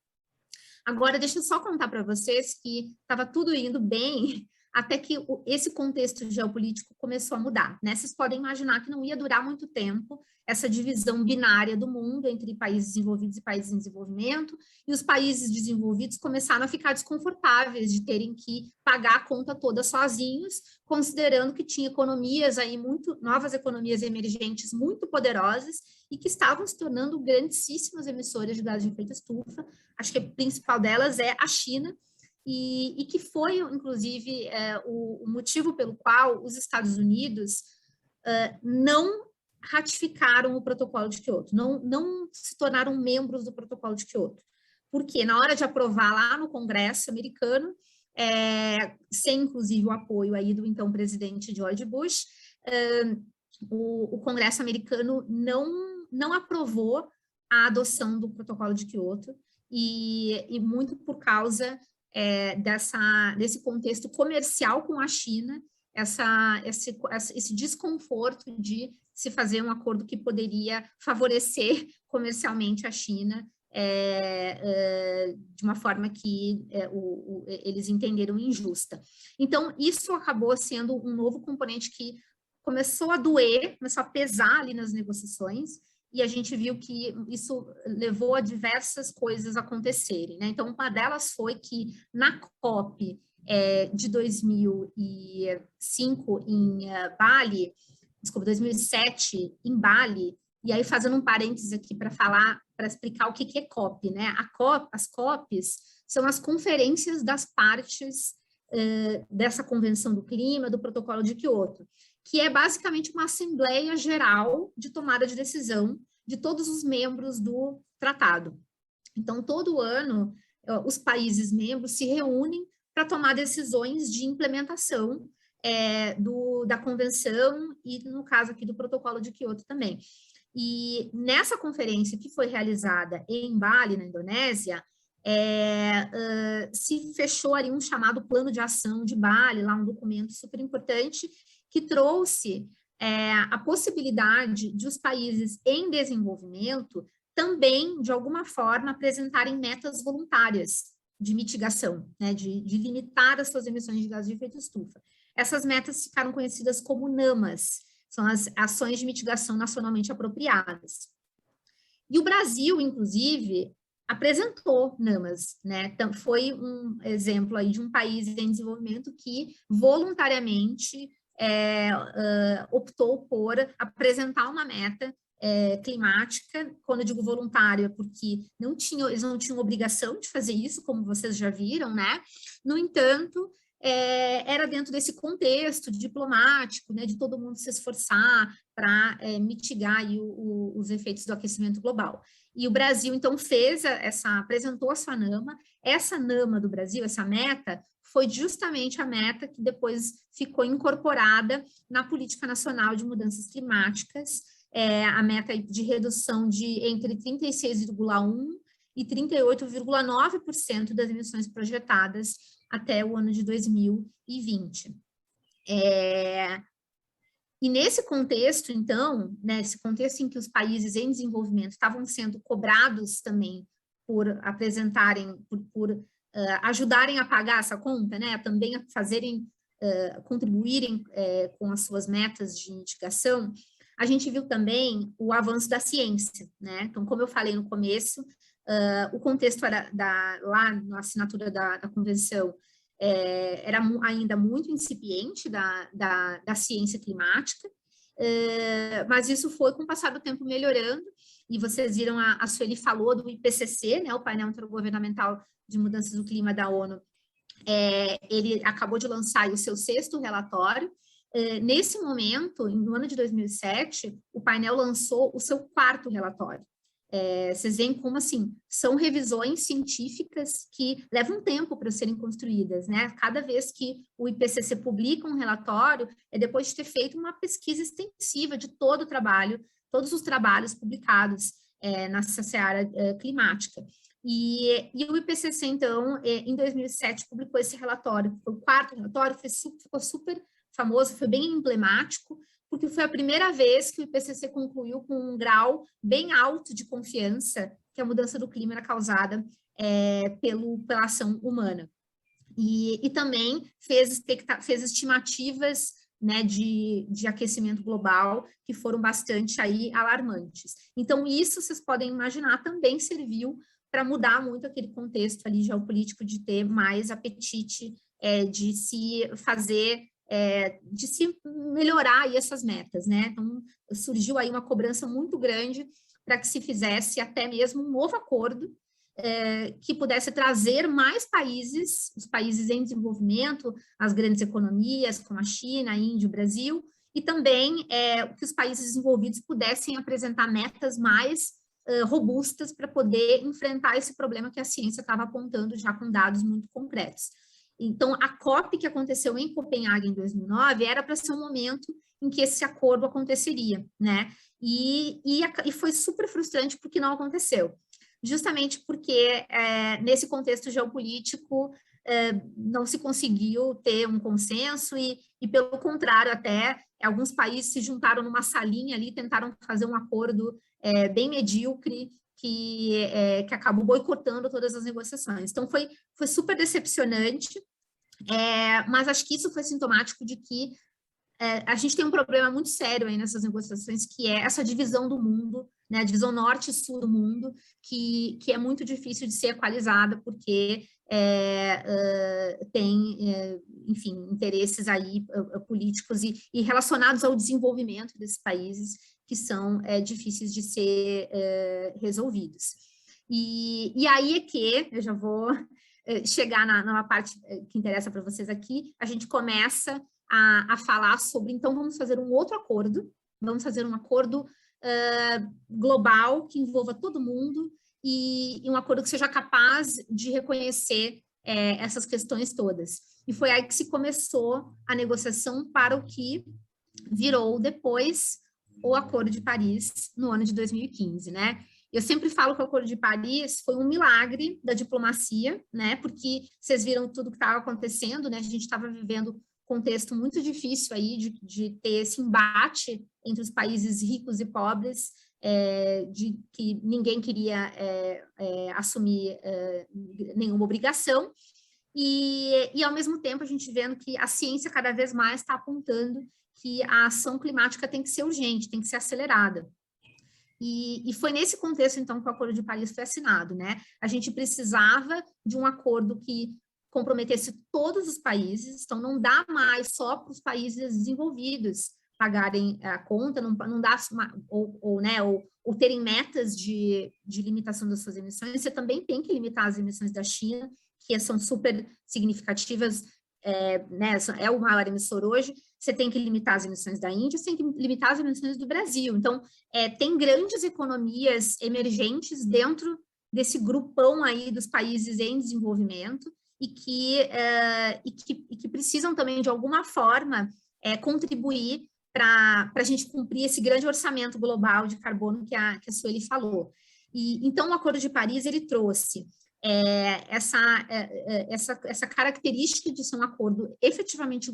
Agora, deixa eu só contar para vocês que estava tudo indo bem até que esse contexto geopolítico começou a mudar, né? Vocês podem imaginar que não ia durar muito tempo essa divisão binária do mundo entre países desenvolvidos e países em desenvolvimento, e os países desenvolvidos começaram a ficar desconfortáveis de terem que pagar a conta toda sozinhos, considerando que tinha economias aí novas economias emergentes muito poderosas e que estavam se tornando grandíssimas emissoras de gás de efeito estufa. Acho que a principal delas é a China, e que foi, inclusive, o motivo pelo qual os Estados Unidos não ratificaram o Protocolo de Quioto, não se tornaram membros do Protocolo de Quioto, porque na hora de aprovar lá no Congresso americano, sem inclusive o apoio aí do então presidente George Bush, o Congresso americano não aprovou a adoção do Protocolo de Quioto, e muito por causa desse contexto comercial com a China esse desconforto de se fazer um acordo que poderia favorecer comercialmente a China de uma forma que eles entenderam injusta. Então, isso acabou sendo um novo componente que começou a doer, começou a pesar ali nas negociações, e a gente viu que isso levou a diversas coisas acontecerem, né? Então, uma delas foi que na COP de 2005 em Bali, desculpa, 2007 em Bali, e aí fazendo um parênteses aqui para explicar o que é COP, né? As COPs são as conferências das partes dessa Convenção do Clima, do Protocolo de Quioto, que é basicamente uma assembleia geral de tomada de decisão de todos os membros do tratado. Então, todo ano, os países membros se reúnem para tomar decisões de implementação da convenção e, no caso aqui, do Protocolo de Quioto também. E nessa conferência que foi realizada em Bali, na Indonésia, se fechou ali um chamado Plano de Ação de Bali, lá um documento super importante, que trouxe a possibilidade de os países em desenvolvimento também, de alguma forma, apresentarem metas voluntárias de mitigação, né, de limitar as suas emissões de gases de efeito estufa. Essas metas ficaram conhecidas como NAMAs, são as ações de mitigação nacionalmente apropriadas. E o Brasil, inclusive, apresentou NAMAs, né? Então, foi um exemplo aí de um país em desenvolvimento que voluntariamente optou por apresentar uma meta climática. Quando eu digo voluntário, é porque eles não tinham obrigação de fazer isso, como vocês já viram, né? No entanto, era dentro desse contexto diplomático, né, de todo mundo se esforçar para mitigar aí os efeitos do aquecimento global. E o Brasil, então, apresentou a sua NAMA. Essa NAMA do Brasil, essa meta, foi justamente a meta que depois ficou incorporada na Política Nacional de Mudanças Climáticas, a meta de redução de entre 36,1% e 38,9% das emissões projetadas até o ano de 2020. E nesse contexto, então, nesse contexto em que os países em desenvolvimento estavam sendo cobrados também por apresentarem, por ajudarem a pagar essa conta, né, também a contribuírem com as suas metas de mitigação, a gente viu também o avanço da ciência, né? Então, como eu falei no começo, o contexto era lá na assinatura da convenção era ainda muito incipiente da ciência climática, mas isso foi, com o passar do tempo, melhorando, e vocês viram, a Sueli falou do IPCC, né, o painel intergovernamental de mudanças do clima da ONU. Ele acabou de lançar o seu 6º relatório. Nesse momento, no ano de 2007, o painel lançou o seu 4º relatório. Vocês veem como, assim, são revisões científicas que levam tempo para serem construídas, né? Cada vez que o IPCC publica um relatório, é depois de ter feito uma pesquisa extensiva de todo o trabalho, todos os trabalhos publicados nessa seara climática. E o IPCC, então, em 2007, publicou esse relatório, foi o 4º relatório, ficou super famoso, foi bem emblemático, porque foi a primeira vez que o IPCC concluiu com um grau bem alto de confiança que a mudança do clima era causada pela ação humana. E também fez estimativas, né, de aquecimento global que foram bastante aí alarmantes. Então, isso, vocês podem imaginar, também serviu para mudar muito aquele contexto ali geopolítico de ter mais apetite de se fazer, de se melhorar aí essas metas, né? Então, surgiu aí uma cobrança muito grande para que se fizesse até mesmo um novo acordo que pudesse trazer mais países, os países em desenvolvimento, as grandes economias, como a China, a Índia, o Brasil, e também que os países desenvolvidos pudessem apresentar metas mais robustas para poder enfrentar esse problema que a ciência estava apontando já com dados muito concretos. Então, a COP que aconteceu em Copenhague em 2009 era para ser um momento em que esse acordo aconteceria, né? E foi super frustrante porque não aconteceu. Justamente porque, nesse contexto geopolítico, não se conseguiu ter um consenso e pelo contrário, até alguns países se juntaram numa salinha ali, tentaram fazer um acordo bem medíocre, que acabou boicotando todas as negociações. Então, foi super decepcionante, mas acho que isso foi sintomático de que a gente tem um problema muito sério aí nessas negociações, que é essa divisão do mundo, né, a divisão norte e sul do mundo, que é muito difícil de ser equalizada, porque tem, enfim, interesses aí políticos e relacionados ao desenvolvimento desses países, que são difíceis de ser resolvidos. E aí é que, eu já vou chegar numa parte que interessa para vocês aqui, a gente começa a falar sobre, então vamos fazer um outro acordo, vamos fazer um acordo global que envolva todo mundo e um acordo que seja capaz de reconhecer essas questões todas. E foi aí que se começou a negociação para o que virou depois o Acordo de Paris no ano de 2015, né? Eu sempre falo que o Acordo de Paris foi um milagre da diplomacia, né? Porque vocês viram tudo que estava acontecendo, né? A gente estava vivendo um contexto muito difícil aí de ter esse embate entre os países ricos e pobres, de que ninguém queria assumir nenhuma obrigação, e ao mesmo tempo a gente vendo que a ciência cada vez mais está apontando que a ação climática tem que ser urgente, tem que ser acelerada. E foi nesse contexto, então, que o Acordo de Paris foi assinado, né? A gente precisava de um acordo que comprometesse todos os países, então não dá mais só para os países desenvolvidos pagarem a conta, não dá, ou terem metas de limitação das suas emissões, você também tem que limitar as emissões da China, que são super significativas, né, é o maior emissor hoje, você tem que limitar as emissões da Índia, você tem que limitar as emissões do Brasil. Então, tem grandes economias emergentes dentro desse grupão aí dos países em desenvolvimento e que precisam também, de alguma forma, contribuir para a gente cumprir esse grande orçamento global de carbono que a Sueli falou. Então, o Acordo de Paris, ele trouxe essa característica de ser um acordo efetivamente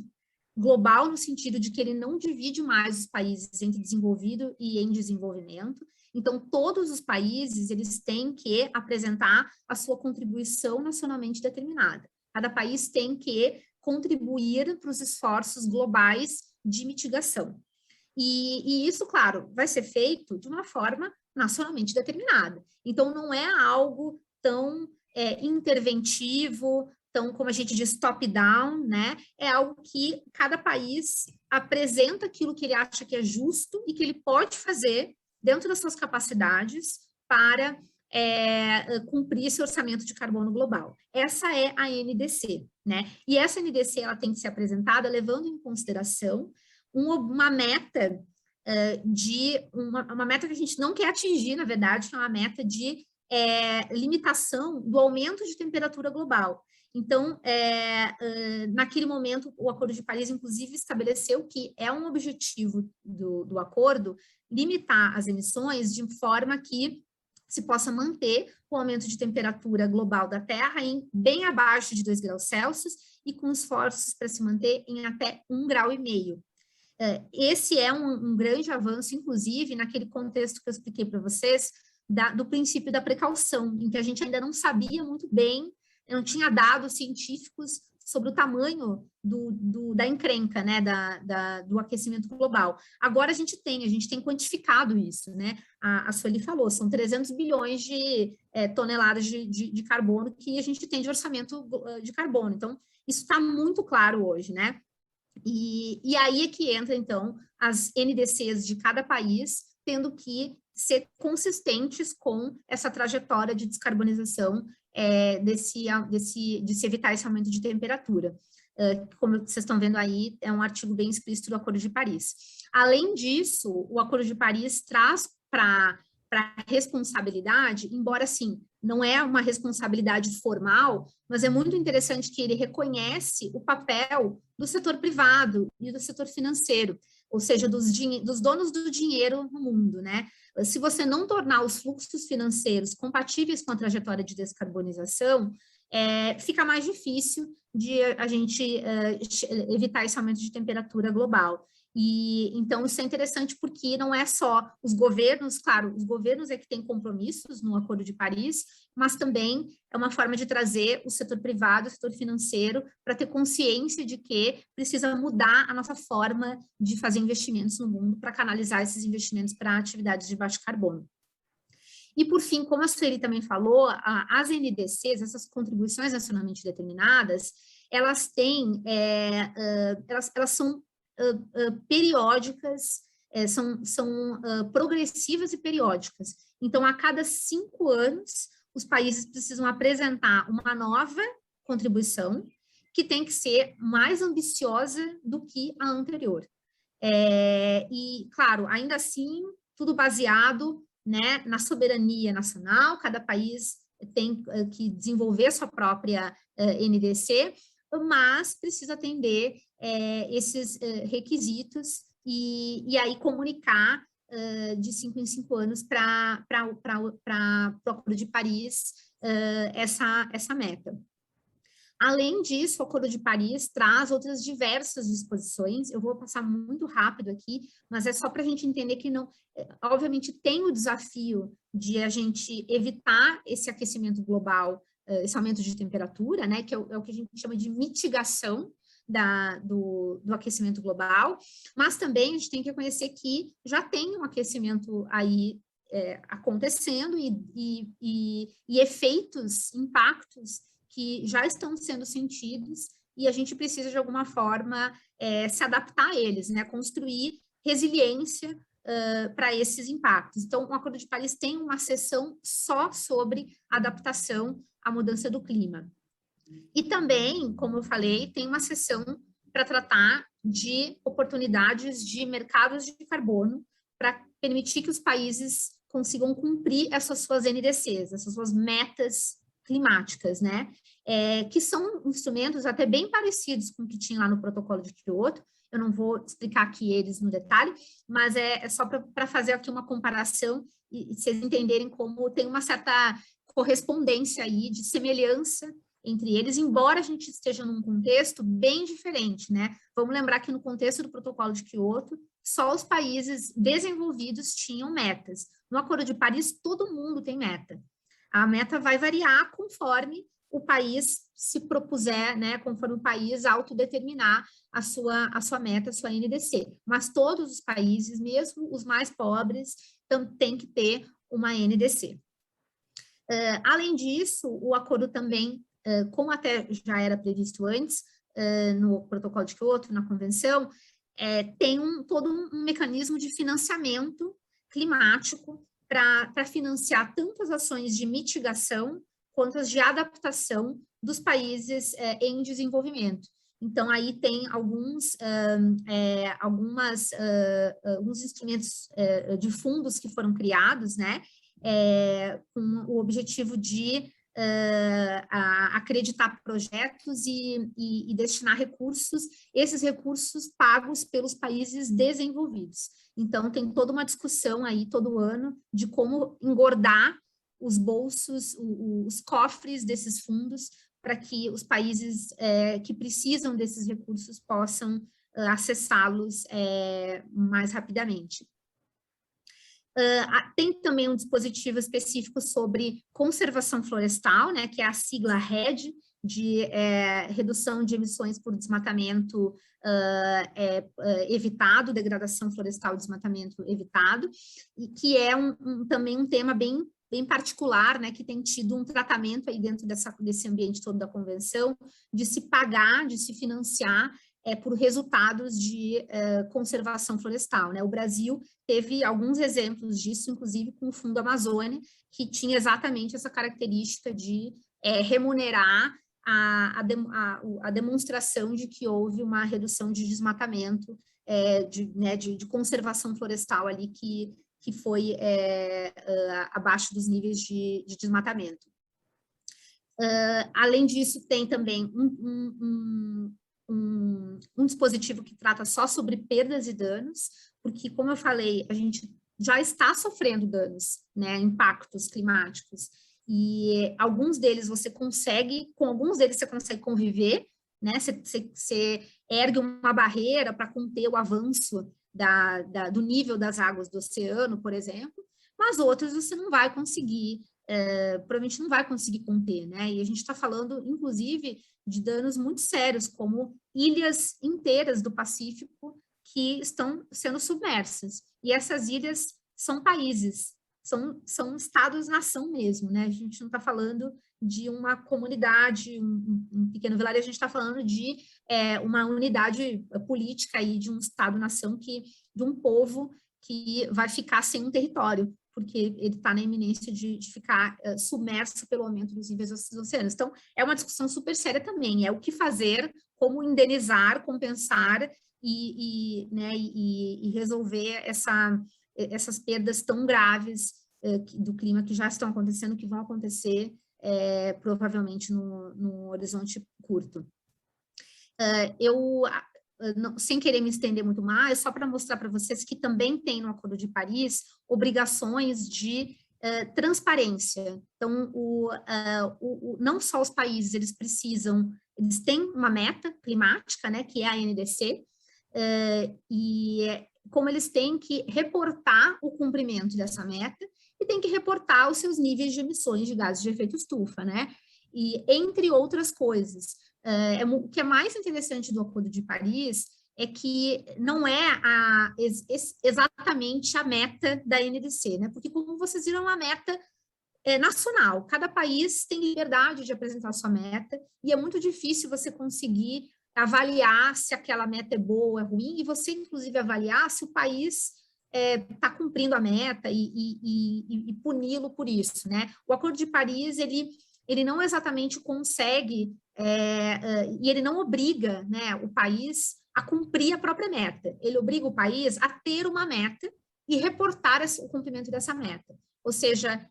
global, no sentido de que ele não divide mais os países entre desenvolvido e em desenvolvimento. Então, todos os países, eles têm que apresentar a sua contribuição nacionalmente determinada. Cada país tem que contribuir para os esforços globais de mitigação. E isso, claro, vai ser feito de uma forma nacionalmente determinada. Então, não é algo tão interventivo, então, como a gente diz, top-down, né? É algo que cada país apresenta aquilo que ele acha que é justo e que ele pode fazer dentro das suas capacidades para cumprir esse orçamento de carbono global. Essa é a NDC, né? E essa NDC, ela tem que ser apresentada levando em consideração uma meta uma meta que a gente não quer atingir, na verdade, que é uma meta de limitação do aumento de temperatura global. Então, naquele momento, o Acordo de Paris, inclusive, estabeleceu que é um objetivo do acordo limitar as emissões de forma que se possa manter o aumento de temperatura global da Terra em bem abaixo de 2 graus Celsius e com esforços para se manter em até 1,5 grau. Esse é um grande avanço, inclusive, naquele contexto que eu expliquei para vocês, do princípio da precaução, em que a gente ainda não sabia muito bem, não tinha dados científicos sobre o tamanho da encrenca, né, do aquecimento global. Agora a gente tem quantificado isso, né? A Sueli falou, são 300 bilhões de toneladas de carbono que a gente tem de orçamento de carbono. Então, isso está muito claro hoje, né? E aí é que entra, então, as NDCs de cada país, tendo que ser consistentes com essa trajetória de descarbonização de se evitar esse aumento de temperatura. Como vocês estão vendo aí, é um artigo bem explícito do Acordo de Paris. Além disso, o Acordo de Paris traz para a responsabilidade, embora, sim, não é uma responsabilidade formal, mas é muito interessante que ele reconhece o papel do setor privado e do setor financeiro, ou seja, dos donos do dinheiro no mundo, né? Se você não tornar os fluxos financeiros compatíveis com a trajetória de descarbonização, fica mais difícil de a gente evitar esse aumento de temperatura global. E então isso é interessante porque não é só os governos, claro, os governos é que têm compromissos no Acordo de Paris, mas também é uma forma de trazer o setor privado, o setor financeiro, para ter consciência de que precisa mudar a nossa forma de fazer investimentos no mundo para canalizar esses investimentos para atividades de baixo carbono. E, por fim, como a Sueli também falou, as NDCs, essas contribuições nacionalmente determinadas, elas têm, elas são periódicas, são progressivas e periódicas. Então, a cada 5 anos, os países precisam apresentar uma nova contribuição que tem que ser mais ambiciosa do que a anterior. E, claro, ainda assim, tudo baseado, né, na soberania nacional, cada país tem que desenvolver sua própria NDC, mas precisa atender esses requisitos e aí comunicar de 5 em 5 anos para o Acordo de Paris essa meta. Além disso, o Acordo de Paris traz outras diversas disposições, eu vou passar muito rápido aqui, mas é só para a gente entender que não, obviamente tem o desafio de a gente evitar esse aquecimento global, esse aumento de temperatura, né, que é o que a gente chama de mitigação do aquecimento global, mas também a gente tem que reconhecer que já tem um aquecimento aí acontecendo e efeitos, impactos que já estão sendo sentidos e a gente precisa, de alguma forma, se adaptar a eles, né? Construir resiliência para esses impactos. Então, o Acordo de Paris tem uma seção só sobre adaptação à mudança do clima. E também, como eu falei, tem uma seção para tratar de oportunidades de mercados de carbono para permitir que os países consigam cumprir essas suas NDCs, essas suas metas climáticas, né? Que são instrumentos até bem parecidos com o que tinha lá no Protocolo de Kyoto. Eu não vou explicar aqui eles no detalhe, mas é só para fazer aqui uma comparação e vocês entenderem como tem uma certa correspondência aí de semelhança entre eles, embora a gente esteja num contexto bem diferente, né? Vamos lembrar que no contexto do Protocolo de Kyoto, só os países desenvolvidos tinham metas. No Acordo de Paris, todo mundo tem meta. A meta vai variar conforme o país se propuser, né, conforme o país autodeterminar a sua meta, a sua NDC. Mas todos os países, mesmo os mais pobres, têm que ter uma NDC. Além disso, o acordo também, como até já era previsto antes, no Protocolo de Kyoto, na Convenção, tem todo um mecanismo de financiamento climático para financiar tanto as ações de mitigação quanto as de adaptação dos países em desenvolvimento. Então, aí tem alguns instrumentos de fundos que foram criados, né, com o objetivo de acreditar projetos e destinar recursos, esses recursos pagos pelos países desenvolvidos. Então, tem toda uma discussão aí todo ano de como engordar os bolsos, os cofres desses fundos, para que os países que precisam desses recursos possam acessá-los mais rapidamente. Tem também um dispositivo específico sobre conservação florestal, né, que é a sigla REDD, de redução de emissões por desmatamento evitado, degradação florestal e desmatamento evitado, e que é também um tema bem particular, né, que tem tido um tratamento aí dentro desse ambiente todo da convenção, de se pagar, de se financiar por resultados de conservação florestal, né? O Brasil teve alguns exemplos disso, inclusive com o Fundo Amazônia, que tinha exatamente essa característica de remunerar a demonstração de que houve uma redução de desmatamento, de conservação florestal ali que foi abaixo dos níveis de desmatamento. Além disso, tem também um dispositivo que trata só sobre perdas e danos, porque, como eu falei, a gente já está sofrendo danos, né, impactos climáticos, e alguns deles com alguns deles você consegue conviver, né? Você ergue uma barreira para conter o avanço do nível das águas do oceano, por exemplo, mas outros você não vai conseguir, provavelmente não vai conseguir conter, né? E a gente está falando, inclusive, de danos muito sérios, como ilhas inteiras do Pacífico que estão sendo submersas. E essas ilhas são países, são estados-nação mesmo, né? A gente não está falando de uma comunidade, um pequeno vilarejo, a gente está falando de uma unidade política aí de um estado-nação, de um povo que vai ficar sem um território, porque ele está na iminência de ficar submerso pelo aumento dos níveis dos oceanos. Então, é uma discussão super séria também, é o que fazer, como indenizar, compensar e resolver essas perdas tão graves do clima que já estão acontecendo, que vão acontecer provavelmente no horizonte curto. Sem querer me estender muito mais, só para mostrar para vocês que também tem no Acordo de Paris obrigações de transparência. Então, não só os países, eles têm uma meta climática, né, que é a NDC, e como eles têm que reportar o cumprimento dessa meta e têm que reportar os seus níveis de emissões de gases de efeito estufa, né? E entre outras coisas. O que é mais interessante do Acordo de Paris é que não é exatamente a meta da NDC, né? Porque, como vocês viram, é uma meta nacional. Cada país tem liberdade de apresentar sua meta e é muito difícil você conseguir avaliar se aquela meta é boa ou é ruim, e você, inclusive, avaliar se o país está cumprindo a meta e puni-lo por isso, né? O Acordo de Paris, ele não exatamente consegue, e ele não obriga, né, o país a cumprir a própria meta. Ele obriga o país a ter uma meta e reportar o cumprimento dessa meta. Ou seja,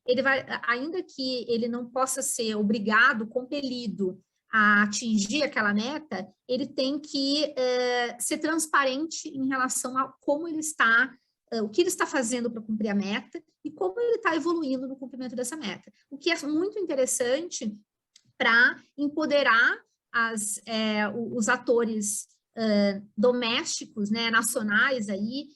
ainda que ele não possa ser obrigado, compelido a atingir aquela meta, ele tem que ser transparente em relação a como ele está, o que ele está fazendo para cumprir a meta e como ele está evoluindo no cumprimento dessa meta. O que é muito interessante para empoderar os atores domésticos, né, nacionais, aí,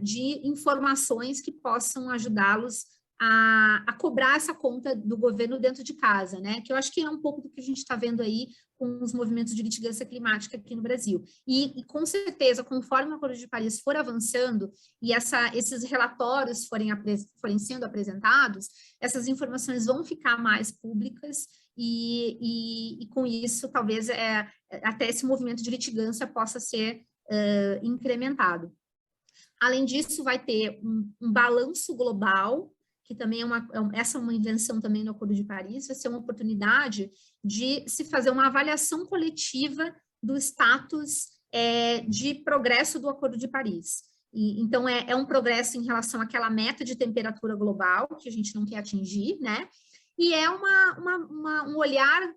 de informações que possam ajudá-los a cobrar essa conta do governo dentro de casa, né? Que eu acho que é um pouco do que a gente está vendo aí com os movimentos de litigância climática aqui no Brasil. E com certeza, conforme o Acordo de Paris for avançando e esses relatórios forem sendo apresentados, essas informações vão ficar mais públicas e com isso, talvez, até esse movimento de litigância possa ser incrementado. Além disso, vai ter um balanço global, que também essa é uma invenção também no Acordo de Paris, vai ser uma oportunidade de se fazer uma avaliação coletiva do status de progresso do Acordo de Paris. Então, é um progresso em relação àquela meta de temperatura global, que a gente não quer atingir, né? E é um olhar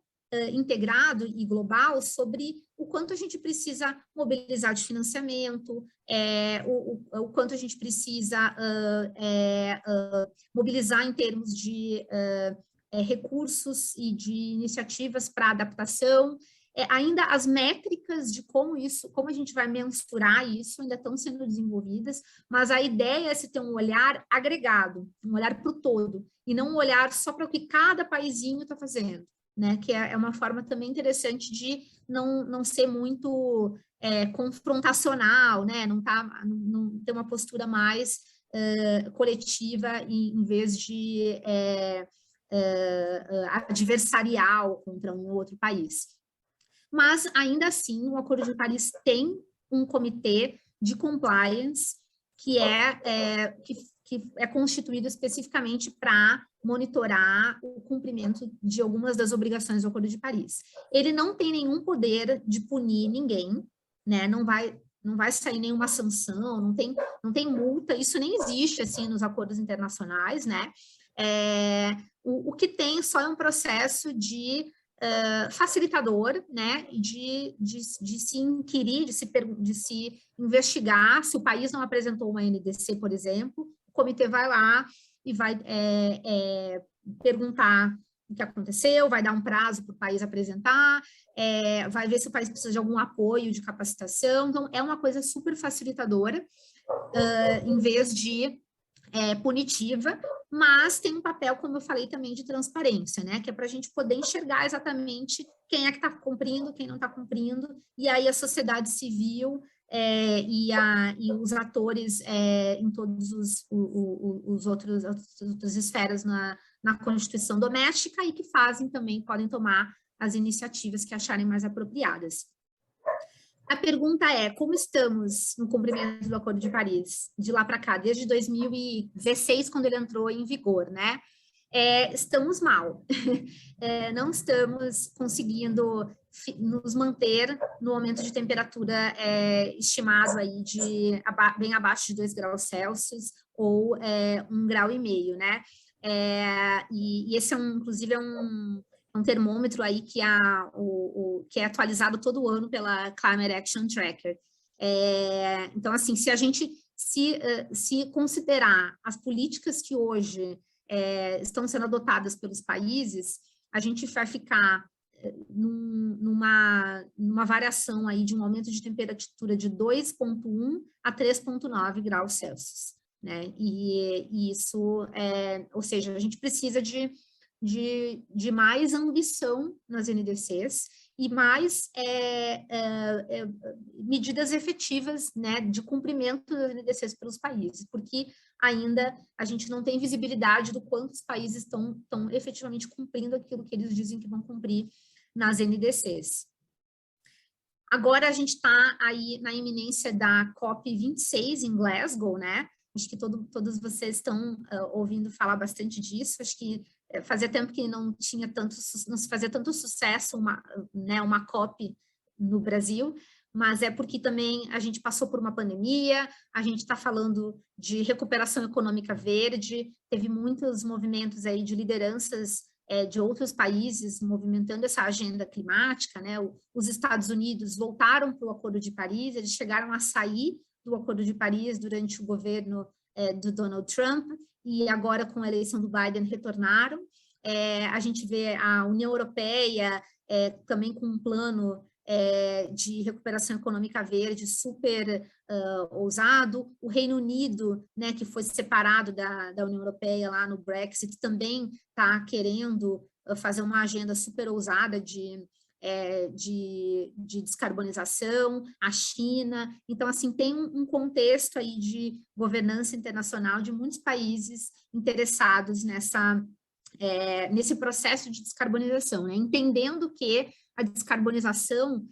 integrado e global sobre o quanto a gente precisa mobilizar de financiamento, o quanto a gente precisa mobilizar em termos de recursos e de iniciativas para adaptação. Ainda as métricas de como a gente vai mensurar isso ainda estão sendo desenvolvidas, mas a ideia é se ter um olhar agregado, um olhar para o todo, e não um olhar só para o que cada paísinho está fazendo, né? Que é uma forma também interessante de não ser muito confrontacional, né? Não ter uma postura mais coletiva em vez de adversarial contra um outro país. Mas, ainda assim, o Acordo de Paris tem um comitê de compliance que é constituído especificamente para monitorar o cumprimento de algumas das obrigações do Acordo de Paris. Ele não tem nenhum poder de punir ninguém, né? Não vai sair nenhuma sanção, não tem multa, isso nem existe assim nos acordos internacionais, né? O que tem só é um processo de facilitador, né, de se inquirir, de se investigar. Se o país não apresentou uma NDC, por exemplo, o comitê vai lá e vai perguntar o que aconteceu, vai dar um prazo para o país apresentar, vai ver se o país precisa de algum apoio de capacitação. Então, é uma coisa super facilitadora, em vez de punitiva, mas tem um papel, como eu falei, também de transparência, né? Que é para a gente poder enxergar exatamente quem é que está cumprindo, quem não está cumprindo, e aí a sociedade civil e os atores em todos os outras esferas na Constituição doméstica e que fazem também, podem tomar as iniciativas que acharem mais apropriadas. A pergunta é, como estamos no cumprimento do Acordo de Paris, de lá para cá, desde 2016, quando ele entrou em vigor, né? Estamos mal, não estamos conseguindo nos manter no aumento de temperatura estimado aí de bem abaixo de 2 graus Celsius ou 1,5 grau, né? E esse inclusive é um termômetro aí que é atualizado todo ano pela Climate Action Tracker. Então, assim, se a gente se considerar as políticas que hoje estão sendo adotadas pelos países, a gente vai ficar numa variação aí de um aumento de temperatura de 2,1 a 3,9 graus Celsius, né? E isso, ou seja, a gente precisa de mais ambição nas NDCs e mais medidas efetivas, né, de cumprimento das NDCs pelos países, porque ainda a gente não tem visibilidade do quanto os países estão efetivamente cumprindo aquilo que eles dizem que vão cumprir nas NDCs. Agora a gente está aí na iminência da COP26 em Glasgow, né? Acho que todos vocês estão ouvindo falar bastante disso. Acho que fazia tempo que não se fazia tanto sucesso uma COP no Brasil, mas é porque também a gente passou por uma pandemia, a gente está falando de recuperação econômica verde, teve muitos movimentos aí de lideranças de outros países movimentando essa agenda climática, né? Os Estados Unidos voltaram para o Acordo de Paris, eles chegaram a sair do Acordo de Paris durante o governo do Donald Trump, e agora com a eleição do Biden retornaram. A gente vê a União Europeia também com um plano de recuperação econômica verde super ousado. O Reino Unido, né, que foi separado da União Europeia lá no Brexit, também está querendo fazer uma agenda super ousada de descarbonização, a China. Então, assim, tem um contexto aí de governança internacional de muitos países interessados nesse processo de descarbonização, né? Entendendo que a descarbonização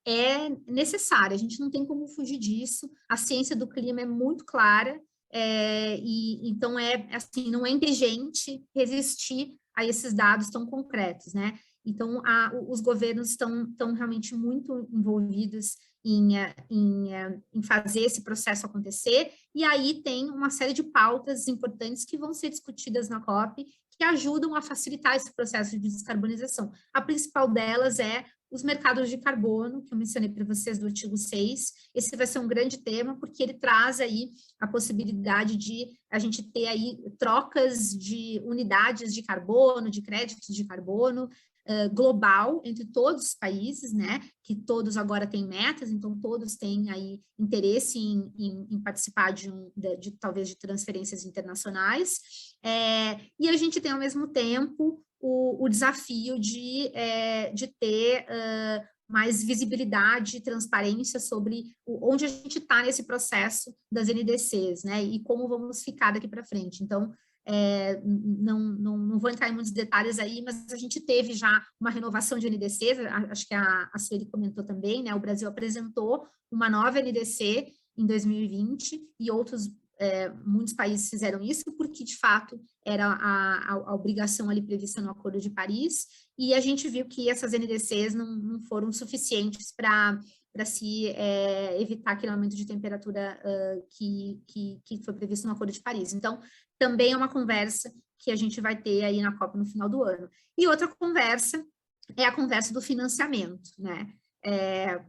é necessária, a gente não tem como fugir disso, a ciência do clima é muito clara, então assim, não é inteligente resistir a esses dados tão concretos, né? Então, os governos estão realmente muito envolvidos em fazer esse processo acontecer, e aí tem uma série de pautas importantes que vão ser discutidas na COP, que ajudam a facilitar esse processo de descarbonização. A principal delas é os mercados de carbono, que eu mencionei para vocês do artigo 6, esse vai ser um grande tema, porque ele traz aí a possibilidade de a gente ter aí trocas de unidades de carbono, de créditos de carbono, global entre todos os países, né, que todos agora têm metas, então todos têm aí interesse em participar talvez de transferências internacionais, e a gente tem ao mesmo tempo o desafio de ter mais visibilidade e transparência sobre onde a gente está nesse processo das NDCs, né, e como vamos ficar daqui para frente. Então, não vou entrar em muitos detalhes aí, mas a gente teve já uma renovação de NDCs, acho que a Sueli comentou também, né? O Brasil apresentou uma nova NDC em 2020 e muitos países fizeram isso porque, de fato, era a obrigação ali prevista no Acordo de Paris, e a gente viu que essas NDCs não foram suficientes para se evitar aquele aumento de temperatura que foi previsto no Acordo de Paris. Então, também é uma conversa que a gente vai ter aí na COP no final do ano. E outra conversa é a conversa do financiamento, né?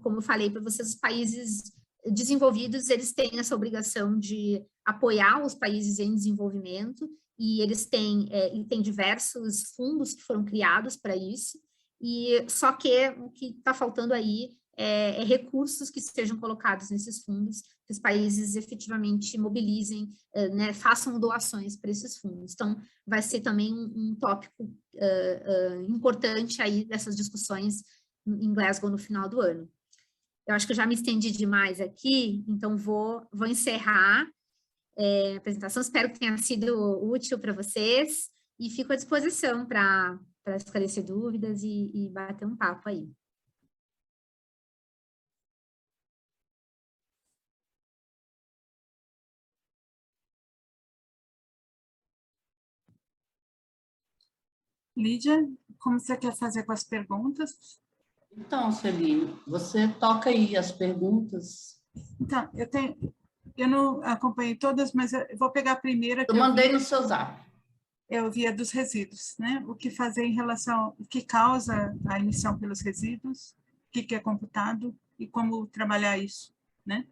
Como eu falei para vocês, os países desenvolvidos, eles têm essa obrigação de apoiar os países em desenvolvimento, e eles têm, tem diversos fundos que foram criados para isso, e só que o que está faltando aí é recursos que sejam colocados nesses fundos, que os países efetivamente mobilizem, né, façam doações para esses fundos. Então, vai ser também um tópico importante aí dessas discussões em Glasgow no final do ano. Eu acho que eu já me estendi demais aqui, então vou encerrar a apresentação. Espero que tenha sido útil para vocês e fico à disposição para esclarecer dúvidas e bater um papo aí. Lídia, como você quer fazer com as perguntas? Então, Celine, você toca aí as perguntas. Então, eu não acompanhei todas, mas eu vou pegar a primeira. Eu mandei no seu zap. Eu vi a dos resíduos, né? O que fazer em relação, o que causa a emissão pelos resíduos, o que é computado e como trabalhar isso, né?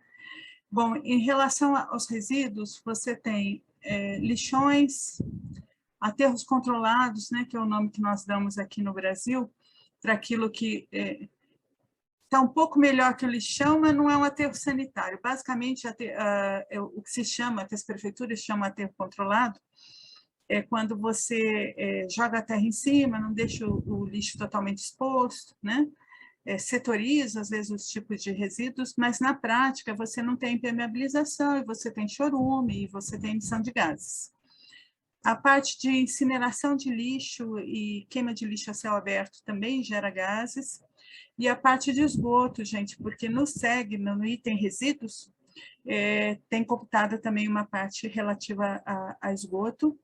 Bom, em relação aos resíduos, você tem lixões, aterros controlados, né? Que é o nome que nós damos aqui no Brasil, para aquilo que está um pouco melhor que o lixão, mas não é um aterro sanitário. Basicamente, o que se chama, que as prefeituras chamam aterro controlado, é quando você joga a terra em cima, não deixa o lixo totalmente exposto, né? Setoriza, às vezes, os tipos de resíduos, mas, na prática, você não tem impermeabilização, e você tem chorume, e você tem emissão de gases. A parte de incineração de lixo e queima de lixo a céu aberto também gera gases. E a parte de esgoto, gente, porque no SEG, no item resíduos, tem computada também uma parte relativa a esgoto.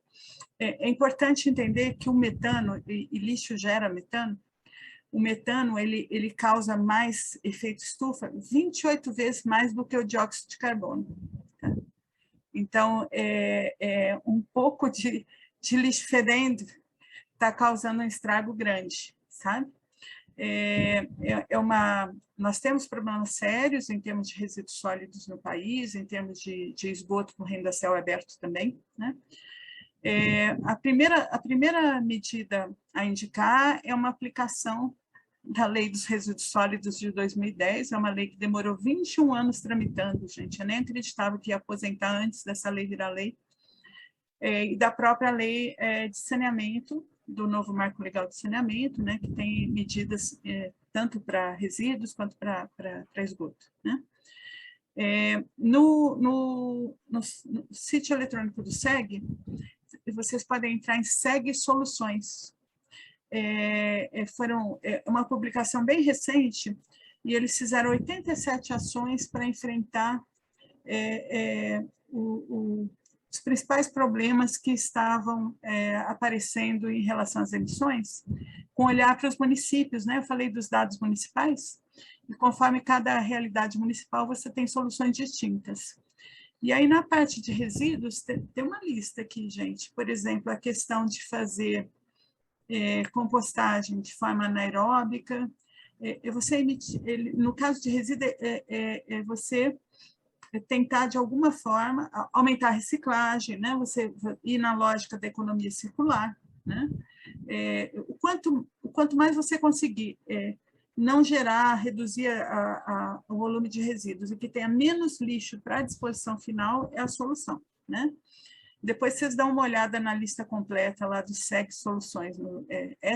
É importante entender que o metano, e lixo gera metano, o metano ele causa mais efeito estufa, 28 vezes mais do que o dióxido de carbono. Tá? Então, um pouco de lixo fedendo está causando um estrago grande, sabe? Nós temos problemas sérios em termos de resíduos sólidos no país, em termos de esgoto correndo a céu aberto também, né? A primeira medida a indicar é uma aplicação da Lei dos Resíduos Sólidos de 2010, é uma lei que demorou 21 anos tramitando, gente, eu nem acreditava que ia aposentar antes dessa lei virar lei, e da própria lei de saneamento, do novo marco legal de saneamento, né, que tem medidas tanto para resíduos quanto para esgoto, né? No sítio eletrônico do SEG, vocês podem entrar em SEG Soluções. Foram uma publicação bem recente, e eles fizeram 87 ações para enfrentar os principais problemas que estavam aparecendo em relação às emissões, com olhar para os municípios, né? Eu falei dos dados municipais, e conforme cada realidade municipal, você tem soluções distintas. E aí, na parte de resíduos, tem uma lista aqui, gente. Por exemplo, a questão de fazer compostagem de forma anaeróbica. No caso de resíduo, você tentar, de alguma forma, aumentar a reciclagem, né? Você ir na lógica da economia circular, né? O quanto mais você conseguir não gerar, reduzir o volume de resíduos e que tenha menos lixo para a disposição final, é a solução, né? Depois vocês dão uma olhada na lista completa lá do SEG Soluções, no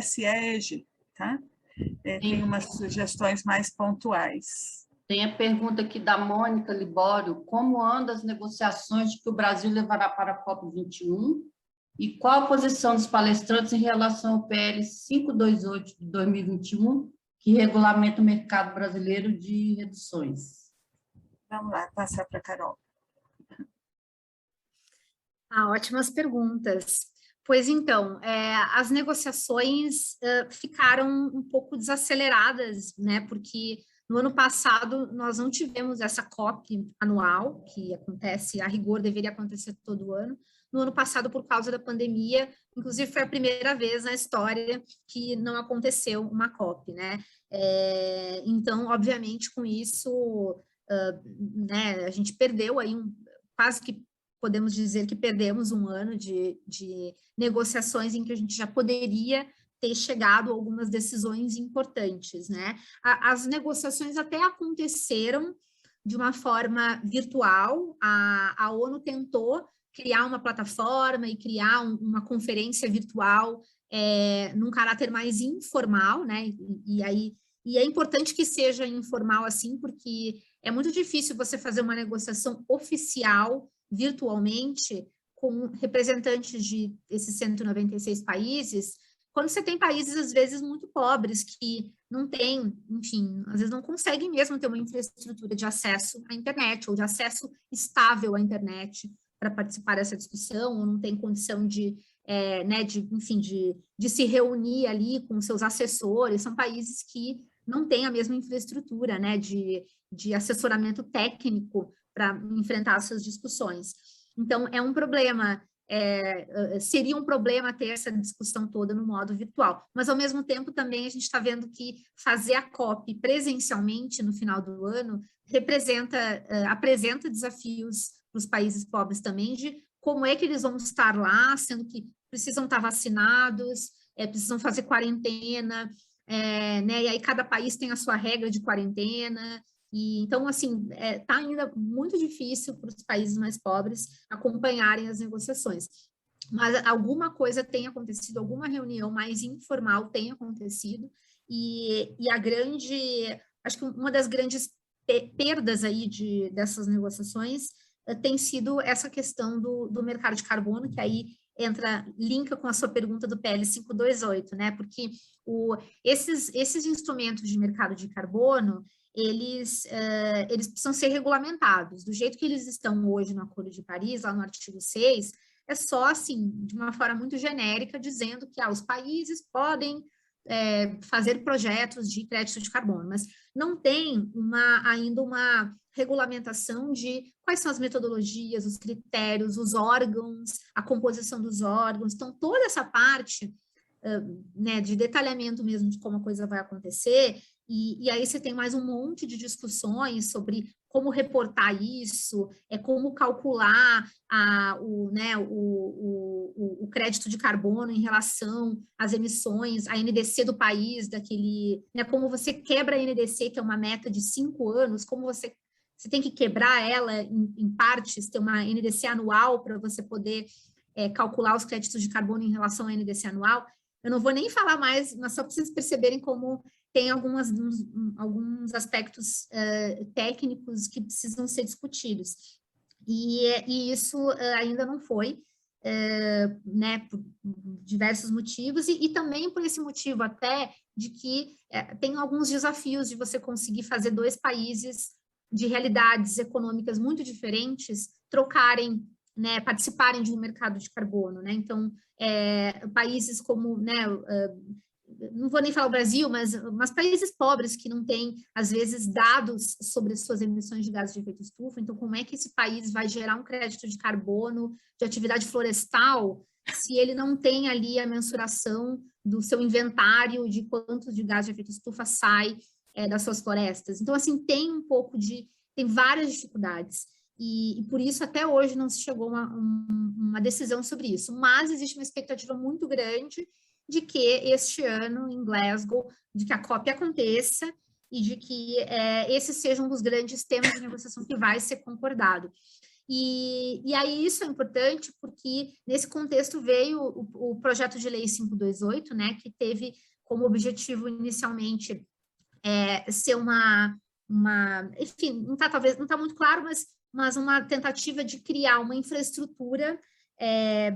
SEG, tá? Tem umas sugestões mais pontuais. Tem a pergunta aqui da Mônica Libório: como andam as negociações que o Brasil levará para a COP21 e qual a posição dos palestrantes em relação ao PL 528 de 2021, que regulamenta o mercado brasileiro de reduções? Vamos lá, passar para a Carol. Ótimas perguntas. Pois então, as negociações ficaram um pouco desaceleradas, né? Porque no ano passado nós não tivemos essa COP anual, que acontece, a rigor deveria acontecer todo ano. No ano passado, por causa da pandemia, inclusive foi a primeira vez na história que não aconteceu uma COP, né? Então, obviamente, com isso, né, a gente perdeu aí quase que podemos dizer que perdemos um ano de negociações em que a gente já poderia ter chegado a algumas decisões importantes, né? As negociações até aconteceram de uma forma virtual, a ONU tentou criar uma plataforma e criar uma conferência virtual num caráter mais informal, né? E é importante que seja informal assim, porque é muito difícil você fazer uma negociação oficial virtualmente com representantes de esses 196 países, quando você tem países, às vezes, muito pobres, que não têm, enfim, às vezes não conseguem mesmo ter uma infraestrutura de acesso à internet, ou de acesso estável à internet para participar dessa discussão, ou não tem condição de se reunir ali com seus assessores. São países que não têm a mesma infraestrutura, né, de assessoramento técnico para enfrentar essas discussões. Então, é um problema. Seria um problema ter essa discussão toda no modo virtual, mas ao mesmo tempo também a gente está vendo que fazer a COP presencialmente no final do ano apresenta desafios para os países pobres também, de como é que eles vão estar lá, sendo que precisam estar vacinados, precisam fazer quarentena, né, e aí cada país tem a sua regra de quarentena. E, então, assim, está ainda muito difícil para os países mais pobres acompanharem as negociações. Mas alguma coisa tem acontecido, alguma reunião mais informal tem acontecido, e acho que uma das grandes perdas aí dessas negociações tem sido essa questão do mercado de carbono, que aí linka com a sua pergunta do PL 528, né? Porque esses instrumentos de mercado de carbono, eles precisam ser regulamentados. Do jeito que eles estão hoje no Acordo de Paris, lá no artigo 6, é só, assim, de uma forma muito genérica, dizendo que os países podem fazer projetos de crédito de carbono, mas não tem ainda uma regulamentação de quais são as metodologias, os critérios, os órgãos, a composição dos órgãos. Então, toda essa parte né, de detalhamento mesmo de como a coisa vai acontecer, e aí você tem mais um monte de discussões sobre como reportar isso, como calcular o crédito de carbono em relação às emissões, a NDC do país, né, como você quebra a NDC, que é uma meta de 5 anos, como você tem que quebrar ela em partes, ter uma NDC anual para você poder calcular os créditos de carbono em relação à NDC anual. Eu não vou nem falar mais, mas só para vocês perceberem como tem alguns aspectos técnicos que precisam ser discutidos. E isso ainda não foi, né, por diversos motivos, e também por esse motivo até de que tem alguns desafios de você conseguir fazer dois países de realidades econômicas muito diferentes trocarem, né, participarem de um mercado de carbono, né? Então, países como, né, não vou nem falar o Brasil, mas países pobres que não têm, às vezes, dados sobre suas emissões de gases de efeito estufa. Então, como é que esse país vai gerar um crédito de carbono de atividade florestal se ele não tem ali a mensuração do seu inventário de quanto de gás de efeito estufa sai das suas florestas? Então, assim, tem várias dificuldades. E por isso, até hoje, não se chegou a uma decisão sobre isso. Mas existe uma expectativa muito grande de que este ano, em Glasgow, de que a COP aconteça e de que esse seja um dos grandes temas de negociação que vai ser concordado. E aí isso é importante porque, nesse contexto, veio o projeto de lei 528, né, que teve como objetivo, inicialmente, ser enfim, não está muito claro, mas uma tentativa de criar uma infraestrutura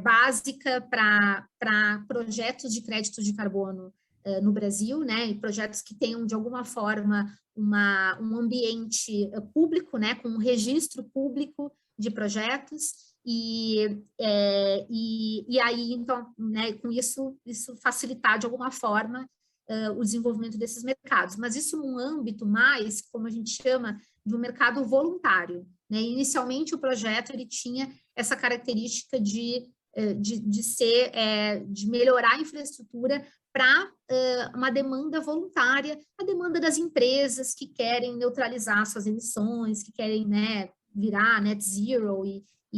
básica para projetos de crédito de carbono no Brasil, né, e projetos que tenham, de alguma forma, um ambiente público, né, com um registro público de projetos, e aí, então, né, com isso facilitar, de alguma forma, o desenvolvimento desses mercados, mas isso num âmbito mais, como a gente chama, de um mercado voluntário, né? Inicialmente, o projeto ele tinha essa característica de melhorar a infraestrutura para uma demanda voluntária, a demanda das empresas que querem neutralizar suas emissões, que querem, né, virar net zero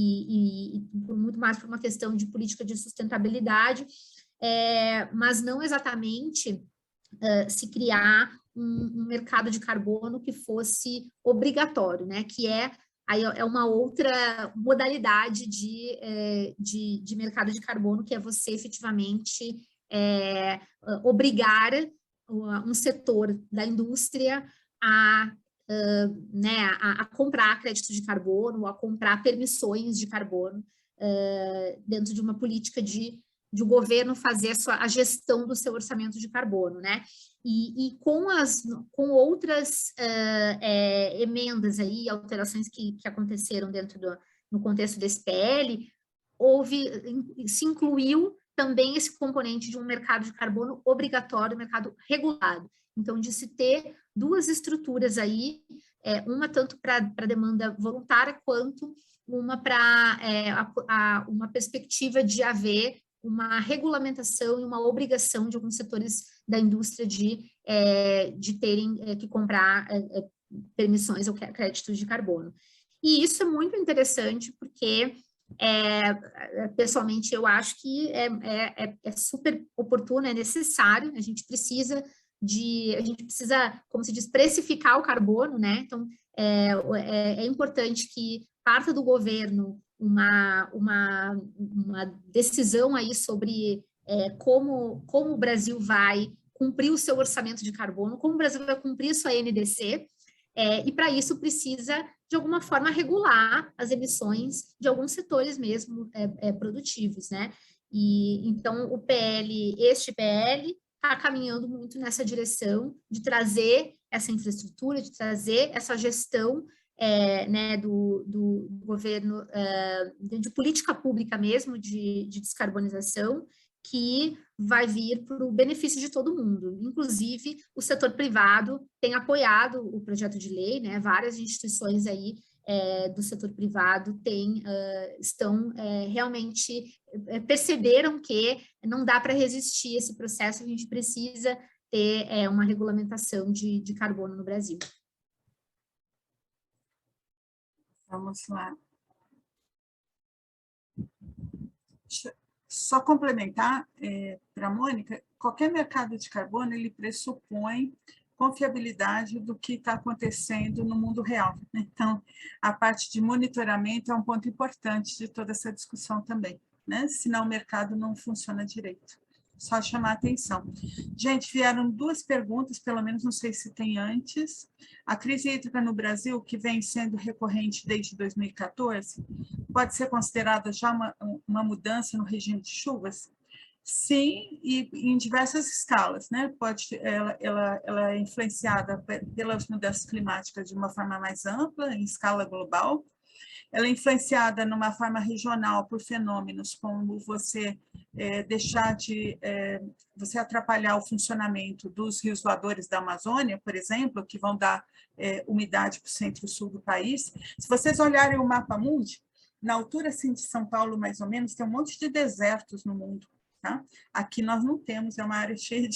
e muito mais por uma questão de política de sustentabilidade, mas não exatamente se criar um mercado de carbono que fosse obrigatório, né? Que aí é uma outra modalidade de mercado de carbono, que é você efetivamente obrigar um setor da indústria a comprar créditos de carbono, a comprar permissões de carbono dentro de uma política de o governo fazer a gestão do seu orçamento de carbono, né? E com outras emendas aí, alterações que aconteceram no contexto desse PL, se incluiu também esse componente de um mercado de carbono obrigatório, mercado regulado. Então, de se ter duas estruturas aí, uma tanto para demanda voluntária, quanto uma para uma perspectiva de haver uma regulamentação e uma obrigação de alguns setores da indústria de terem que comprar permissões ou créditos de carbono. E isso é muito interessante porque, pessoalmente, eu acho que é super oportuno, é necessário, a gente precisa, como se diz, precificar o carbono, né? Então, é importante que parta do governo uma decisão aí sobre como o Brasil vai cumprir o seu orçamento de carbono, como o Brasil vai cumprir sua NDC, e para isso precisa, de alguma forma, regular as emissões de alguns setores mesmo produtivos, né? E então este PL está caminhando muito nessa direção de trazer essa infraestrutura, de trazer essa gestão né, do governo, de política pública mesmo, de descarbonização, que vai vir para o benefício de todo mundo. Inclusive, o setor privado tem apoiado o projeto de lei, né? Várias instituições aí do setor privado estão realmente perceberam que não dá para resistir a esse processo, a gente precisa ter uma regulamentação de carbono no Brasil. Vamos lá. Só complementar para a Mônica, qualquer mercado de carbono, ele pressupõe confiabilidade do que está acontecendo no mundo real. Então, a parte de monitoramento é um ponto importante de toda essa discussão também, né? Senão o mercado não funciona direito. Só chamar a atenção. Gente, vieram duas perguntas, pelo menos não sei se tem antes. A crise hídrica no Brasil, que vem sendo recorrente desde 2014, pode ser considerada já uma mudança no regime de chuvas? Sim, e em diversas escalas, né? Ela é influenciada pelas mudanças climáticas de uma forma mais ampla, em escala global. Ela é influenciada numa forma regional por fenômenos como você você atrapalhar o funcionamento dos rios voadores da Amazônia, por exemplo, que vão dar umidade para o centro-sul do país. Se vocês olharem o mapa mundi, na altura assim, de São Paulo, mais ou menos, tem um monte de desertos no mundo. Tá? Aqui nós não temos, é uma área cheia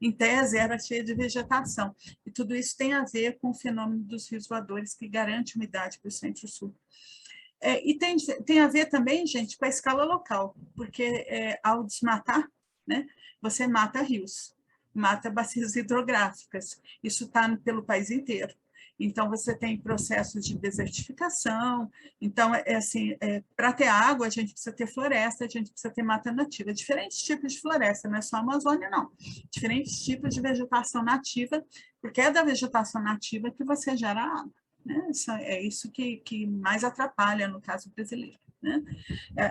em tese, era cheia de vegetação. E tudo isso tem a ver com o fenômeno dos rios voadores, que garante umidade para o centro-sul. E tem a ver também, gente, com a escala local, porque ao desmatar, né, você mata rios, mata bacias hidrográficas. Isso está pelo país inteiro. Então, você tem processos de desertificação. Então, para ter água, a gente precisa ter floresta, a gente precisa ter mata nativa. Diferentes tipos de floresta, não é só a Amazônia, não. Diferentes tipos de vegetação nativa, porque é da vegetação nativa que você gera água. Né? É isso que mais atrapalha no caso brasileiro. Né?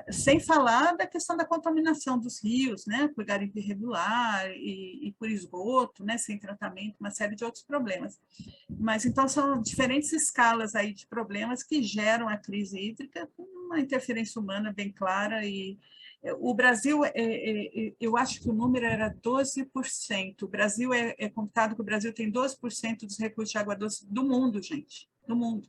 Sem falar da questão da contaminação dos rios, né? Por garimpo irregular e por esgoto, né? Sem tratamento, uma série de outros problemas. Mas então são diferentes escalas aí de problemas que geram a crise hídrica com uma interferência humana bem clara. E o Brasil, eu acho que o número era 12%. O Brasil é computado que o Brasil tem 12% dos recursos de água doce do mundo, gente, do mundo.